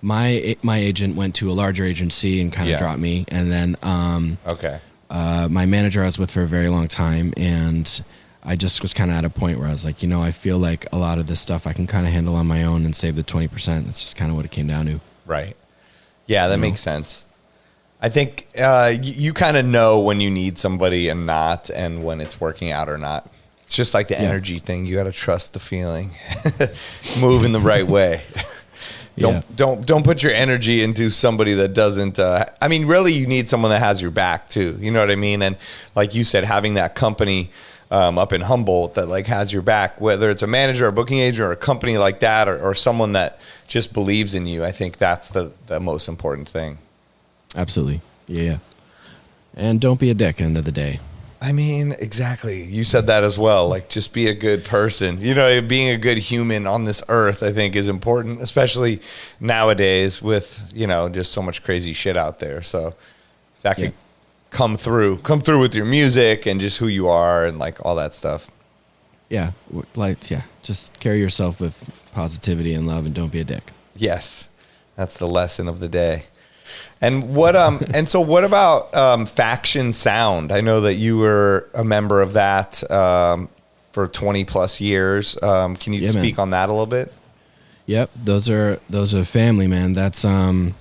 my agent went to a larger agency and kind of dropped me, and then my manager I was with for a very long time, and I just was kind of at a point where I was like, I feel like a lot of this stuff I can kind of handle on my own and save the 20%. That's just kind of what it came down to. Right. Yeah, that makes sense. I think you kind of know when you need somebody and not, and when it's working out or not. It's just like the energy thing. You got to trust the feeling. Move in the right way. Don't put your energy into somebody that doesn't. I mean, really, you need someone that has your back too. You know what I mean? And like you said, having that company up in Humboldt that like has your back, whether it's a manager or a booking agent or a company like that, or someone that just believes in you. I think that's the most important thing. Absolutely. Yeah. And don't be a dick end of the day. I mean, exactly. You said that as well. Like, just be a good person. Being a good human on this earth, I think, is important, especially nowadays with, just so much crazy shit out there. So if that could come through with your music and just who you are and like all that stuff. Yeah. Just carry yourself with positivity and love and don't be a dick. Yes. That's the lesson of the day. And what what about Faction Sound? I know that you were a member of that for 20 plus years. Can you speak on that a little bit? Yep, those are family, man. That's reggae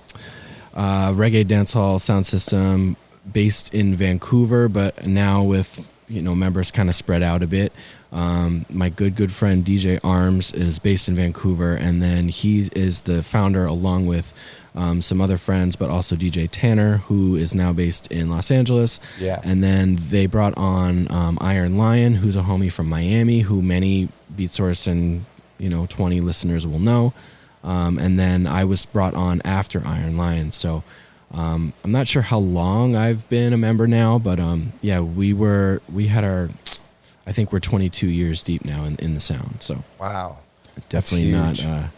dancehall sound system based in Vancouver, but now with members kind of spread out a bit. My good friend DJ Arms is based in Vancouver, and then he is the founder along with some other friends, but also DJ Tanner, who is now based in Los Angeles. Yeah. And then they brought on Iron Lion, who's a homie from Miami, who many Beatsource and 20 listeners will know. And then I was brought on after Iron Lion. So I'm not sure how long I've been a member now, but I think we're 22 years deep now in the sound. So wow, definitely not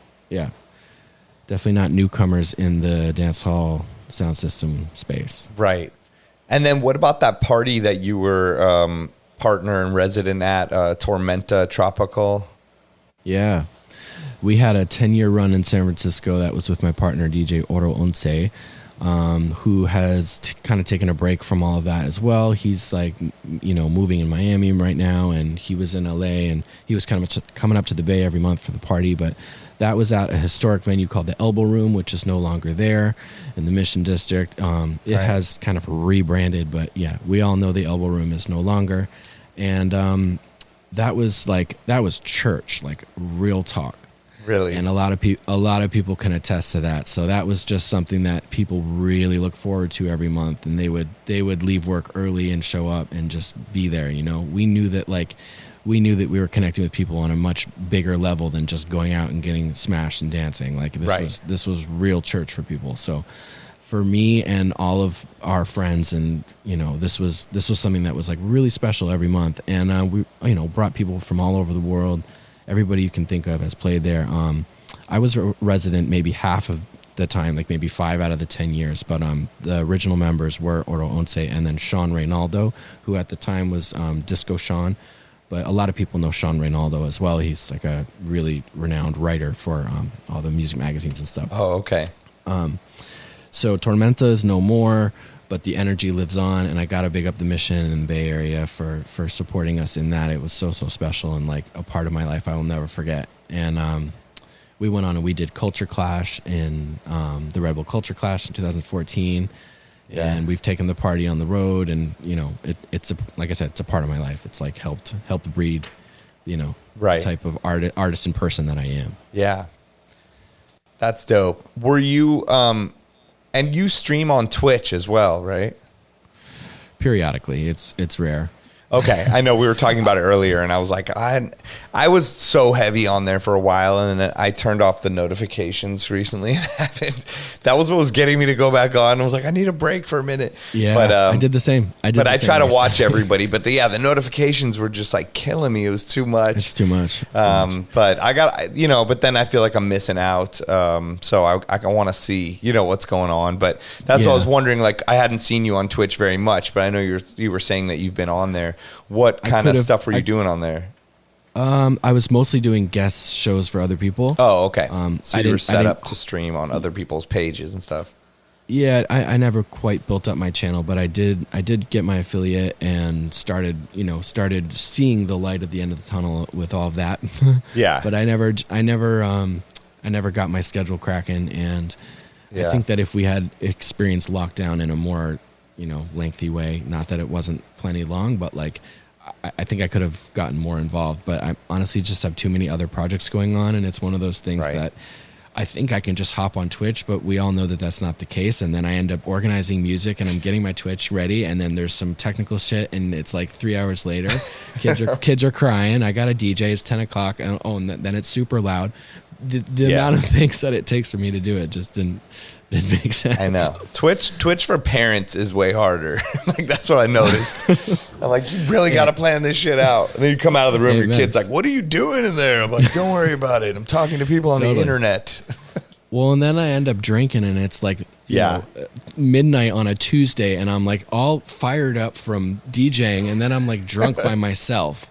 definitely not newcomers in the dance hall sound system space. Right. And then what about that party that you were partner and resident at, TORITA Tropical? Yeah. We had a 10-year run in San Francisco that was with my partner, DJ Oro Once, who has kind of taken a break from all of that as well. He's like, moving in Miami right now, and he was in LA, and he was kind of coming up to the Bay every month for the party. But that was at a historic venue called the Elbow Room, which is no longer there in the Mission District. It has kind of rebranded, but yeah, we all know the Elbow Room is no longer. And that was church, like real talk. Really? And a lot of people can attest to that. So that was just something that people really look forward to every month, and they would leave work early and show up and just be there. We knew that we were connecting with people on a much bigger level than just going out and getting smashed and dancing. Like this was real church for people. So for me and all of our friends, and this was something that was like really special every month. And we brought people from all over the world. Everybody you can think of has played there. I was a resident maybe half of the time, like maybe 5 out of the 10 years. But the original members were Oro Once and then Sean Reynaldo, who at the time was Disco Sean. But a lot of people know Sean Reynaldo as well. He's like a really renowned writer for all the music magazines and stuff. Oh, okay. So Tormenta is no more, but the energy lives on, and I got to big up the Mission in the Bay Area for supporting us in that. It was so special and like a part of my life I will never forget. And we went on and we did Culture Clash in the Red Bull Culture Clash in 2014. Yeah. And we've taken the party on the road, and it's like I said, it's a part of my life. It's like helped breed, the type of artist and person that I am. Yeah, that's dope. Were you and you stream on Twitch as well, right? Periodically, it's rare. Okay, I know we were talking about it earlier, and I was like, I was so heavy on there for a while, and then I turned off the notifications recently. That was what was getting me to go back on. I was like, I need a break for a minute. Yeah, but I did the same. I try to watch everybody, but the notifications were just like killing me. It was too much. It's too much. But I got, but then I feel like I'm missing out. So I want to see, what's going on. But that's what I was wondering. Like, I hadn't seen you on Twitch very much, but I know you were saying that you've been on there. What kind of stuff were you doing on there? I was mostly doing guest shows for other people. Oh, okay. So you were set up to stream on other people's pages and stuff. Yeah, I never quite built up my channel, but I did get my affiliate and started seeing the light at the end of the tunnel with all of that. Yeah. But I never got my schedule cracking, and I think that if we had experienced lockdown in a more lengthy way, not that it wasn't plenty long, but like I think I could have gotten more involved, but I honestly just have too many other projects going on, and it's one of those things that I think I can just hop on Twitch, but we all know that that's not the case. And then I end up organizing music, and I'm getting my Twitch ready, and then there's some technical shit, and it's like 3 hours later, kids are crying. I got a DJ. It's 10 o'clock, and then it's super loud. The amount of things that it takes for me to do it just didn't make sense. I know. Twitch for parents is way harder. Like, that's what I noticed. I'm like, you really got to plan this shit out. And then you come out of the room, your kid's like, what are you doing in there? I'm like, don't worry about it. I'm talking to people on the internet. Well, and then I end up drinking, and it's like midnight on a Tuesday, and I'm like all fired up from DJing, and then I'm like drunk by myself.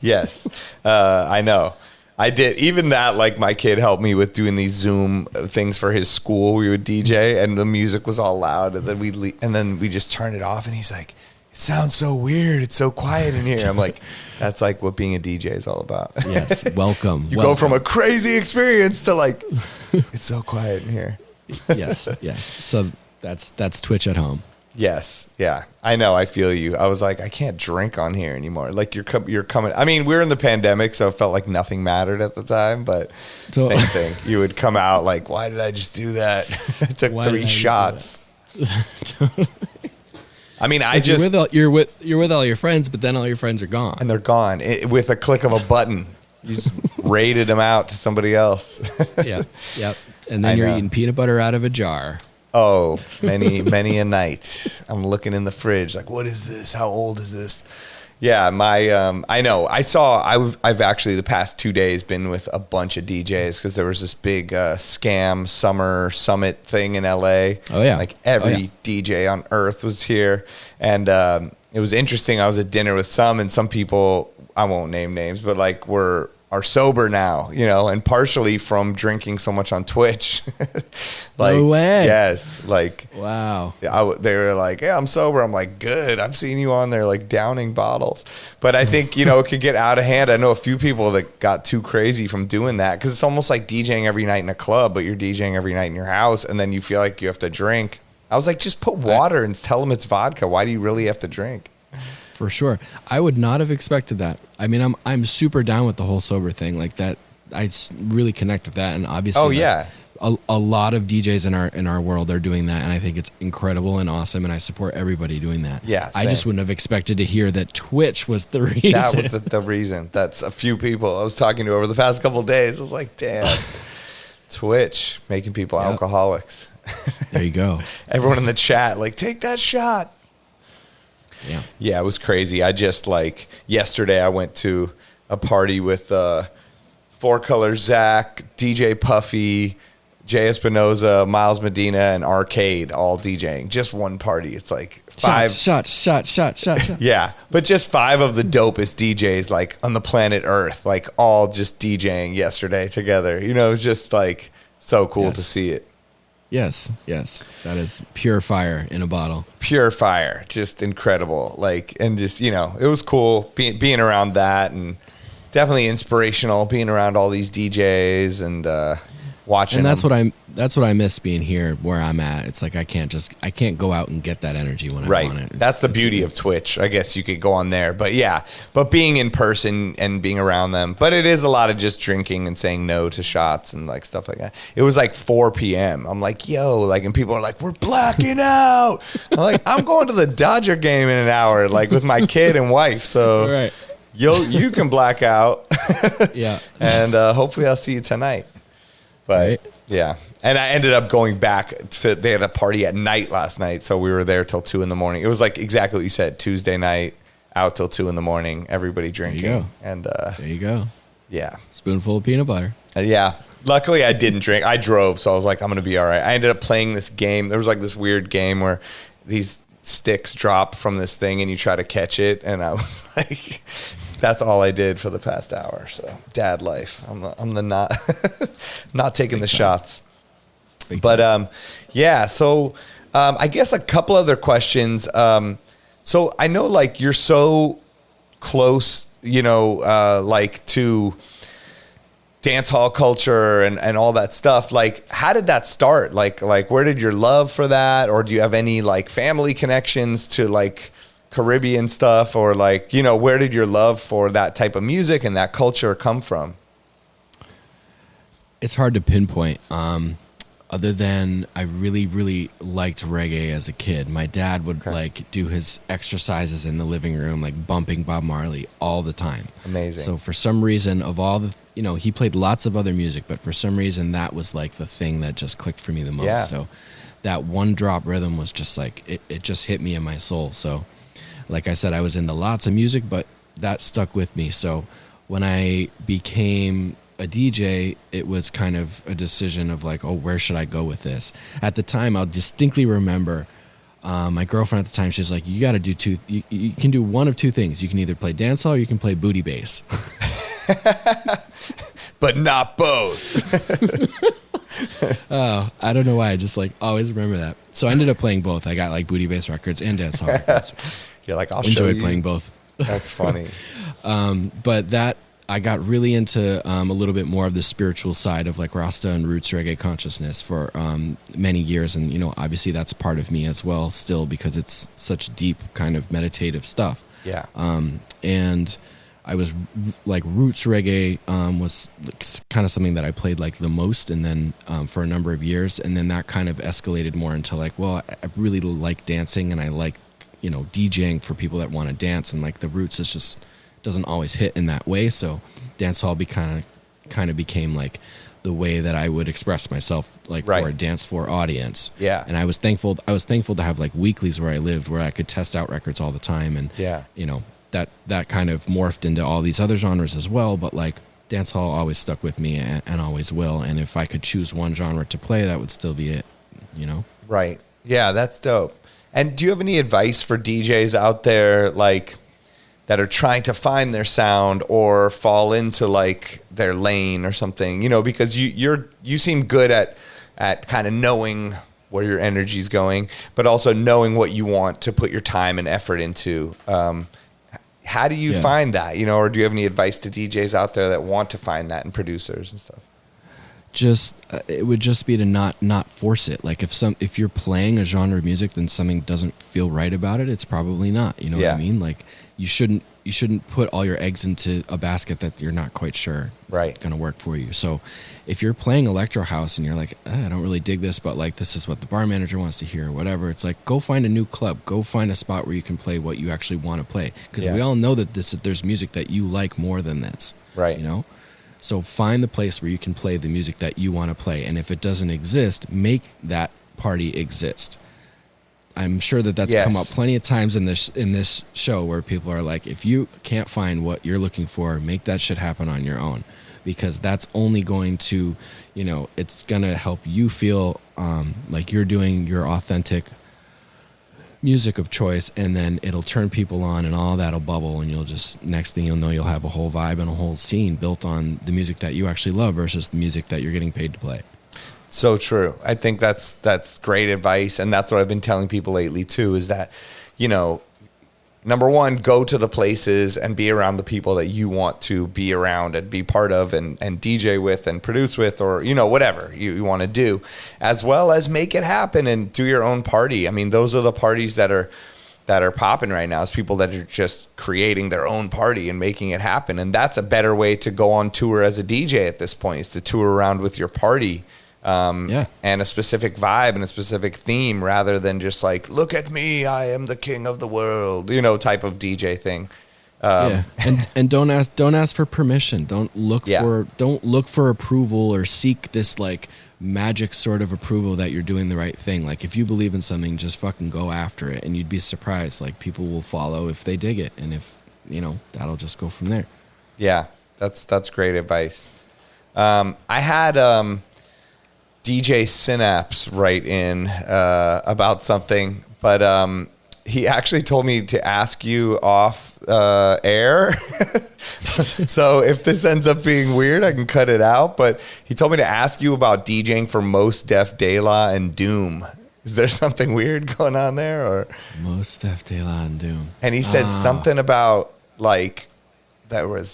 Yes, I know. I did. Even that, like, my kid helped me with doing these Zoom things for his school. We would DJ, and the music was all loud, and then we just turned it off, and he's like, it sounds so weird. It's so quiet in here. I'm like, that's like what being a DJ is all about. Yes, welcome. You go from a crazy experience to like, it's so quiet in here. Yes. So that's Twitch at home. Yes. Yeah. I know. I feel you. I was like, I can't drink on here anymore. Like you're coming. I mean, we were in the pandemic, so it felt like nothing mattered at the time, but same thing. You would come out like, why did I just do that? I took 3 shots. I mean, you're with all your friends, but then all your friends are gone. And they're gone with a click of a button. You just raided them out to somebody else. Yep. And then you're eating peanut butter out of a jar. Oh, many a night. I'm looking in the fridge like, what is this? How old is this? Yeah, I know. I've actually the past 2 days been with a bunch of DJs because there was this big scam summer summit thing in LA. Oh yeah. Like every DJ on earth was here. And it was interesting. I was at dinner with some people, I won't name names, but like are sober now, and partially from drinking so much on Twitch. Like, no way. Yes. Like, wow. They were like, yeah, I'm sober. I'm like, good. I've seen you on there like downing bottles. But I think, it could get out of hand. I know a few people that got too crazy from doing that because it's almost like DJing every night in a club, but you're DJing every night in your house. And then you feel like you have to drink. I was like, just put water and tell them it's vodka. Why do you really have to drink? For sure. I would not have expected that. I mean, I'm super down with the whole sober thing like that. I really connect with that. And obviously, oh yeah, a lot of DJs in our world are doing that. And I think it's incredible and awesome. And I support everybody doing that. Yeah. I just wouldn't have expected to hear that Twitch was the reason. That was the reason. That's a few people I was talking to over the past couple of days. I was like, damn, Twitch making people alcoholics. There you go. Everyone in the chat, like, take that shot. Yeah, it was crazy. I just yesterday I went to a party with Four Color Zach, DJ Puffy, Jay Espinoza, Miles Medina, and Arcade all DJing. Just one party. It's like 5 shot. Yeah, but just 5 of the dopest DJs like on the planet Earth, like all just DJing yesterday together. It was just like so cool to see it. Yes. That is pure fire in a bottle. Pure fire. Just incredible. And just, it was cool being around that and definitely inspirational being around all these DJs and watching. And that's what I miss being here where I'm at. It's like I can't go out and get that energy when I want it. That's the beauty of Twitch. I guess you could go on there. But yeah, being in person and being around them. But it is a lot of just drinking and saying no to shots and like stuff like that. It was like 4 p.m. I'm like, yo, and people are like, we're blacking out. I'm like, I'm going to the Dodger game in an hour, with my kid and wife. So right. You can black out. Yeah. And hopefully I'll see you tonight. But right. Yeah. And I ended up going back they had a party at night last night. So we were there till 2 a.m. It was like exactly what you said, Tuesday night out till 2 a.m, everybody drinking. There you go. And there you go. Yeah. Spoonful of peanut butter. Yeah. Luckily I didn't drink. I drove. So I was like, I'm going to be all right. I ended up playing this game. There was this weird game where these sticks drop from this thing and you try to catch it. And I was like, that's all I did for the past hour. So dad life. I'm the not taking the shots. But yeah. So I guess a couple other questions. So I know you're so close, to dance hall culture and all that stuff. How did that start? Where did your love for that, or do you have any family connections to Caribbean stuff, or where did your love for that type of music and that culture come from? It's hard to pinpoint. Other than I really, really liked reggae as a kid. My dad would do his exercises in the living room, bumping Bob Marley all the time. Amazing. So for some reason, of all the, he played lots of other music, but for some reason that was the thing that just clicked for me the most. Yeah. So that one drop rhythm was just it just hit me in my soul. So like I said, I was into lots of music, but that stuck with me. So when I became a DJ, it was kind of a decision of where should I go with this? At the time, I'll distinctly remember my girlfriend at the time, she was like, you got to do two, you can do one of two things. You can either play dancehall or you can play booty bass. But not both. Oh, I don't know why. I just always remember that. So I ended up playing both. I got booty bass records and dancehall records. You're I'll show you. Enjoyed playing both. That's funny. But that, I got really into a little bit more of the spiritual side of like Rasta and roots reggae consciousness for many years. And, you know, obviously that's part of me as well still because it's such deep kind of meditative stuff. Yeah. And I was like roots reggae was kind of something that I played like the most and then for a number of years. And then that kind of escalated more into like, well, I really like dancing and I like, you know, DJing for people that want to dance. And like the roots is just doesn't always hit in that way. So dancehall kind of became like the way that I would express myself like for a dance floor audience. Yeah. And I was thankful to have like weeklies where I lived where I could test out records all the time. And, you know, that kind of morphed into all these other genres as well. But like dancehall always stuck with me and always will. And if I could choose one genre to play, that would still be it, you know? Right. Yeah, that's dope. And do you have any advice for DJs out there, like, that are trying to find their sound or fall into like their lane or something, you know, because you seem good at kind of knowing where your energy's going, but also knowing what you want to put your time and effort into. How do you find that, you know, or do you have any advice to DJs out there that want to find that in producers and stuff? Just it would just be to not force it. Like if you're playing a genre of music, then something doesn't feel right about it. It's probably not. You know what I mean? Like you shouldn't put all your eggs into a basket that you're not quite sure is going to work for you. So if you're playing electro house and you're like, I don't really dig this, but like this is what the bar manager wants to hear or whatever, it's like go find a new club, go find a spot where you can play what you actually want to play. Because we all know that there's music that you like more than this. Right. You know? So find the place where you can play the music that you want to play. And if it doesn't exist, make that party exist. I'm sure that that's come up plenty of times in this show where people are like, if you can't find what you're looking for, make that shit happen on your own. Because that's only going to, you know, it's going to help you feel like you're doing your authentic music of choice, and then it'll turn people on and all that'll bubble, and you'll just, next thing you'll know, you'll have a whole vibe and a whole scene built on the music that you actually love versus the music that you're getting paid to play. So true. I think that's great advice, and that's what I've been telling people lately too, is that, you know, number one, go to the places and be around the people that you want to be around and be part of and DJ with and produce with, or, you know, whatever you want to do, as well as make it happen and do your own party. I mean, those are the parties that are popping right now, is people that are just creating their own party and making it happen. And that's a better way to go on tour as a DJ at this point, is to tour around with your party. And a specific vibe and a specific theme, rather than just like, look at me, I am the king of the world, you know, type of DJ thing. And don't ask for permission. Don't look for approval or seek this like magic sort of approval that you're doing the right thing. Like if you believe in something, just fucking go after it, and you'd be surprised. Like people will follow if they dig it, and if, you know, that'll just go from there. Yeah, that's great advice. I had DJ Synapse write in about something, but he actually told me to ask you off air. So if this ends up being weird, I can cut it out. But he told me to ask you about DJing for Mos Def, De La, and Doom. Is there something weird going on there? Or Mos Def, De La, and Doom. And he said something about like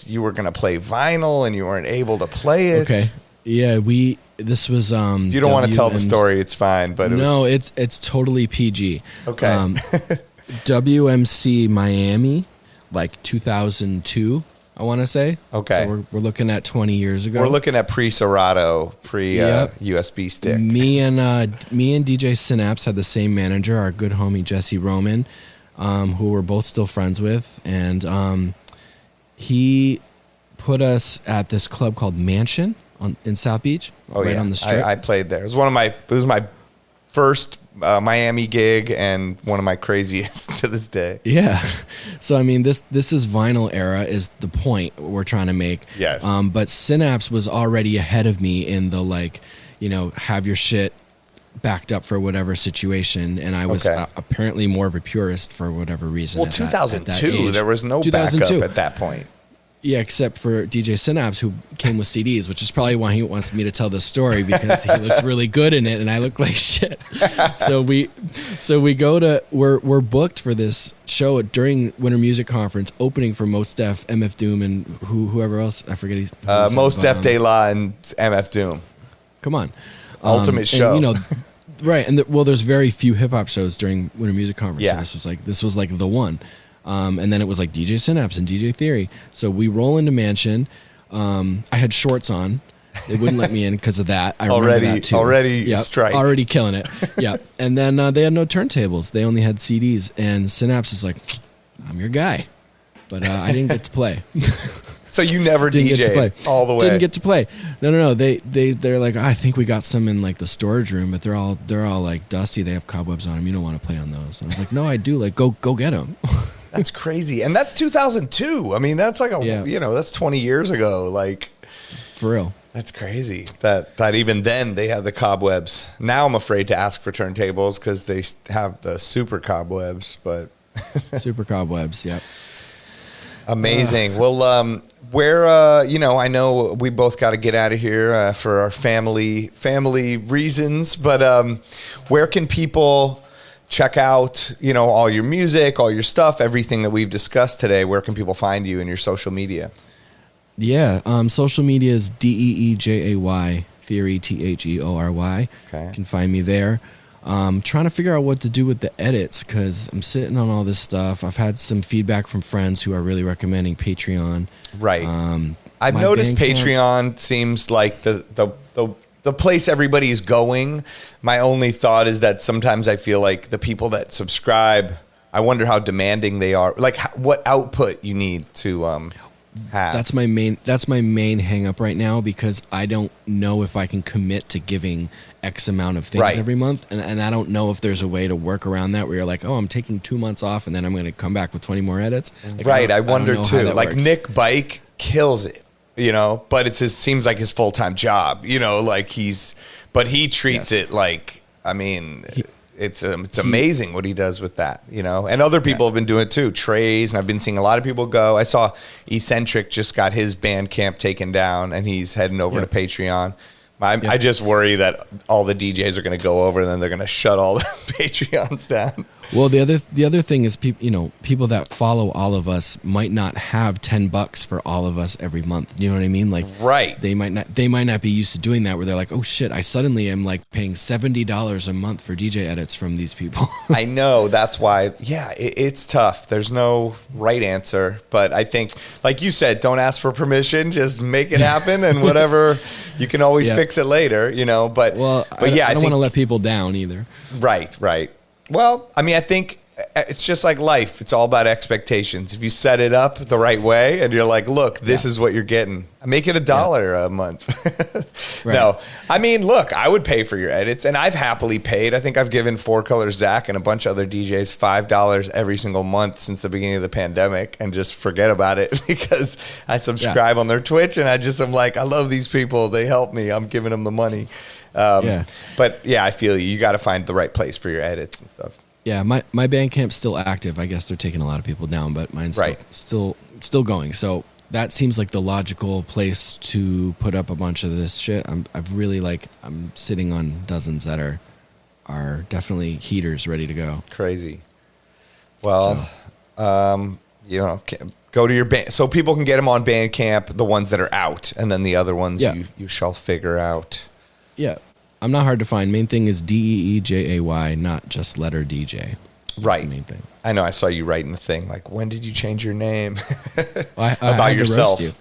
you were going to play vinyl and you weren't able to play it. Okay. Yeah, this was if you don't want to tell the story, it's fine, but it's totally PG. Okay. WMC Miami, like 2002, I want to say. Okay. So we're looking at 20 years ago. We're looking at pre-Serato, USB stick. Me and DJ Synapse had the same manager, our good homie Jesse Roman, who we're both still friends with, and he put us at this club called Mansion in South Beach, on the strip. I played there. It was my first Miami gig and one of my craziest to this day. Yeah. So I mean, this is vinyl era is the point we're trying to make. Yes. But Synapse was already ahead of me in the, like, you know, have your shit backed up for whatever situation, and I was apparently more of a purist for whatever reason. Well, 2002, there was no backup at that point. Yeah, except for DJ Synapse, who came with CDs, which is probably why he wants me to tell this story, because he looks really good in it and I look like shit. So we go to, we're booked for this show during Winter Music Conference, opening for Mos Def, MF Doom, and whoever else, I forget. Mos Def, De La, and MF Doom. Come on. Ultimate show. And, right. And there's very few hip hop shows during Winter Music Conference. Yeah. So this was like the one. And then it was like DJ Synapse and DJ Theory. So we roll into Mansion. I had shorts on. They wouldn't let me in because of that. I remember that too. Already strike. Already killing it. Yeah. And then they had no turntables. They only had CDs. And Synapse is like, I'm your guy. But I didn't get to play. So you never DJ'd all the way? Didn't get to play. No. They're like, I think we got some in like the storage room, but they're all like dusty. They have cobwebs on them. You don't want to play on those. I was like, no, I do. Like, go get them. That's crazy. And that's 2002. I mean, that's like that's 20 years ago. Like, for real. That's crazy. That even then they had the cobwebs. Now I'm afraid to ask for turntables because they have the super cobwebs. But super cobwebs. Yep. Amazing. Well, where I know we both got to get out of here for our family reasons. But where can people check out all your music, all your stuff, everything that we've discussed today? Where can people find you in your social media? Yeah, social media is DEEJAY Theory, THEORY. Okay. You can find me there. Trying to figure out what to do with the edits because I'm sitting on all this stuff. I've had some feedback from friends who are really recommending Patreon. Right. I've noticed Patreon seems like the place everybody is going. My only thought is that sometimes I feel like the people that subscribe, I wonder how demanding they are. Like what output you need to have. That's my main hang up right now because I don't know if I can commit to giving X amount of things every month. And I don't know if there's a way to work around that where you're like, oh, I'm taking 2 months off and then I'm going to come back with 20 more edits. Like, I wonder too. Like works. Nick Bike kills it. But it seems like his full-time job, but he treats it like, it's amazing what he does with that, and other people have been doing it too. Trays, and I've been seeing a lot of people go. I saw Eccentric just got his Bandcamp taken down and he's heading over to Patreon. I just worry that all the DJs are going to go over and then they're going to shut all the Patreons down. Well, the other thing is people that follow all of us might not have $10 for all of us every month. You know what I mean? Like, right. They might not be used to doing that where they're like, oh shit, I suddenly am like paying $70 a month for DJ edits from these people. I know. That's why, it's tough. There's no right answer, but I think, like you said, don't ask for permission, just make it happen and whatever, you can always fix it later, but I don't want to let people down either. Right. Well, I think it's just like life. It's all about expectations. If you set it up the right way and you're like, look, this is what you're getting. Make it $1 a month. Right. No, look, I would pay for your edits and I've happily paid. I think I've given 4 Color Zach and a bunch of other DJs $5 every single month since the beginning of the pandemic and just forget about it because I subscribe on their Twitch and I'm like, I love these people. They help me. I'm giving them the money. But I feel you got to find the right place for your edits and stuff. Yeah, my Bandcamp's still active. I guess they're taking a lot of people down, but mine's still going. So that seems like the logical place to put up a bunch of this shit. I'm sitting on dozens that are definitely heaters ready to go. Crazy. Well, go to your band so people can get them on Bandcamp, the ones that are out, and then the other ones you shall figure out. Yeah. I'm not hard to find. Main thing is DEEJAY, not just letter DJ. That's right. the main thing. I know. I saw you writing the thing like, when did you change your name? I about yourself. You.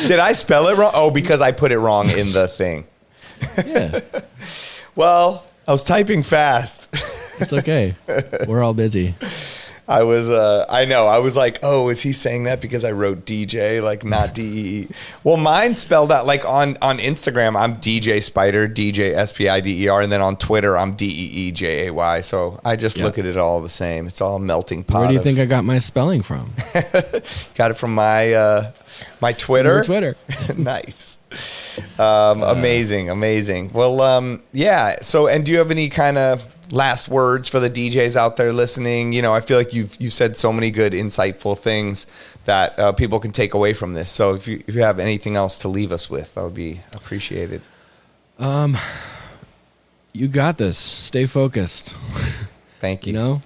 Did I spell it wrong? Oh, because I put it wrong in the thing. Yeah. Well, I was typing fast. It's okay. We're all busy. I was like, oh, is he saying that because I wrote DJ, like not DEE? Well, mine spelled out like on Instagram, I'm DJ Spider, DJ SPIDER, and then on Twitter, I'm DEEJAY. So I just look at it all the same. It's all a melting pot. Where do you think I got my spelling from? Got it from my Twitter. Your Twitter. Nice. Amazing. Well, So, and do you have any kind of last words for the DJs out there listening? I feel like you've said so many good, insightful things that people can take away from this. So if you have anything else to leave us with, that would be appreciated. You got this. Stay focused. Thank you.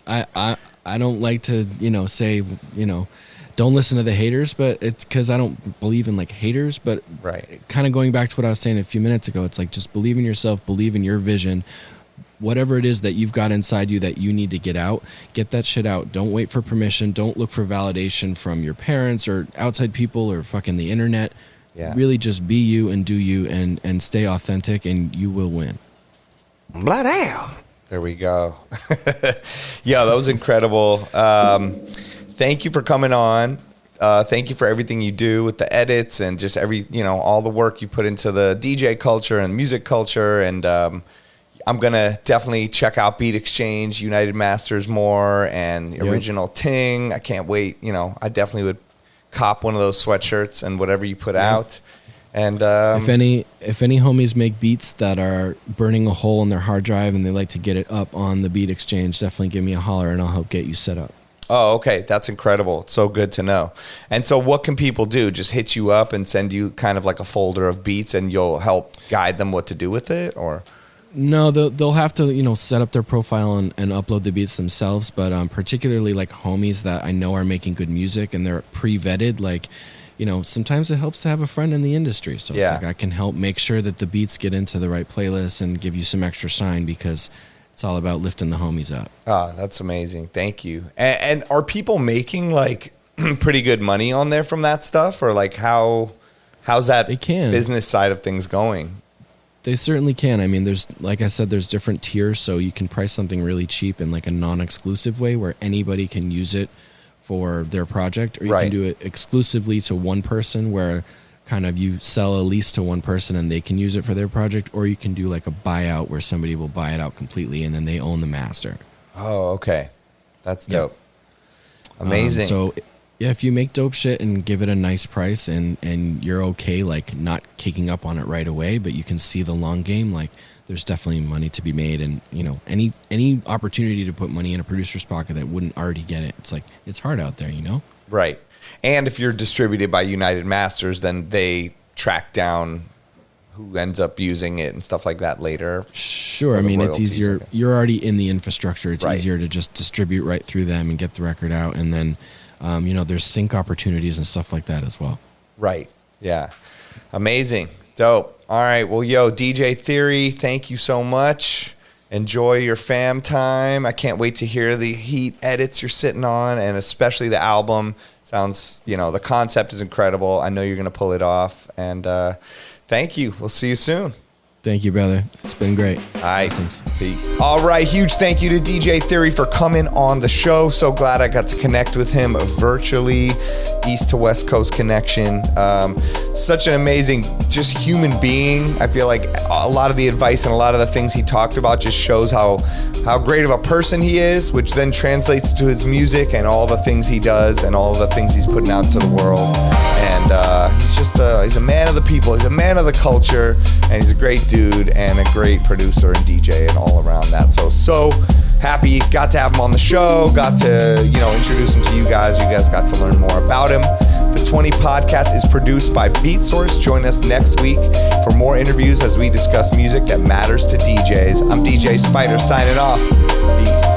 I don't like to, say, don't listen to the haters, but it's because I don't believe in like haters, but right. Kind of going back to what I was saying a few minutes ago, it's like, just believe in yourself, believe in your vision, whatever it is that you've got inside you that you need to get out, get that shit out. Don't wait for permission. Don't look for validation from your parents or outside people or fucking the internet. Yeah. Really just be you and do you and stay authentic and you will win. Blood hell. There we go. Yeah, that was incredible. Thank you for coming on. Thank you for everything you do with the edits and just all the work you put into the DJ culture and music culture. And I'm going to definitely check out Beat Exchange, United Masters more, and original Ting. I can't wait. I definitely would cop one of those sweatshirts and whatever you put out. And if any homies make beats that are burning a hole in their hard drive and they like to get it up on the Beat Exchange, definitely give me a holler and I'll help get you set up. Oh, okay. That's incredible. It's so good to know. And so what can people do? Just hit you up and send you kind of like a folder of beats and you'll help guide them what to do with it? Or no, they'll have to, set up their profile and upload the beats themselves. But particularly like homies that I know are making good music and they're pre-vetted, like, sometimes it helps to have a friend in the industry. So it's like I can help make sure that the beats get into the right playlist and give you some extra shine because it's all about lifting the homies up. Ah, that's amazing. Thank you. And are people making like pretty good money on there from that stuff? Or like how's that business side of things going? They certainly can. I mean, like I said, there's different tiers. So you can price something really cheap in like a non-exclusive way where anybody can use it for their project, or you can do it exclusively to one person where kind of you sell a lease to one person and they can use it for their project, or you can do like a buyout where somebody will buy it out completely and then they own the master. Oh, okay. That's dope. Amazing. So yeah, if you make dope shit and give it a nice price and you're okay, like not kicking up on it right away, but you can see the long game, like there's definitely money to be made. And any opportunity to put money in a producer's pocket that wouldn't already get it, it's like, it's hard out there, Right. And if you're distributed by United Masters, then they track down who ends up using it and stuff like that later. Sure. I mean, it's easier. You're already in the infrastructure. It's easier to just distribute right through them and get the record out. And then, there's sync opportunities and stuff like that as well. Right. Yeah. Amazing. Dope. All right. Well, DJ Theory, thank you so much. Enjoy your fam time. I can't wait to hear the heat edits you're sitting on, and especially the album. Sounds, the concept is incredible. I know you're going to pull it off. And thank you. We'll see you soon. Thank you, brother. It's been great. All right. Blessings. Peace. All right. Huge thank you to DJ Theory for coming on the show. So glad I got to connect with him virtually. East to West Coast connection. Such an amazing, just human being. I feel like a lot of the advice and a lot of the things he talked about just shows how great of a person he is, which then translates to his music and all the things he does and all the things he's putting out into the world. And he's a man of the people. He's a man of the culture, and he's a great dude and a great producer and DJ and all around that. So happy got to have him on the show, got to introduce him to you guys. You guys got to learn more about him. The 20 podcast is produced by Beatsource. Join us next week for more interviews as we discuss music that matters to DJs. I'm DJ Spider signing off. Peace.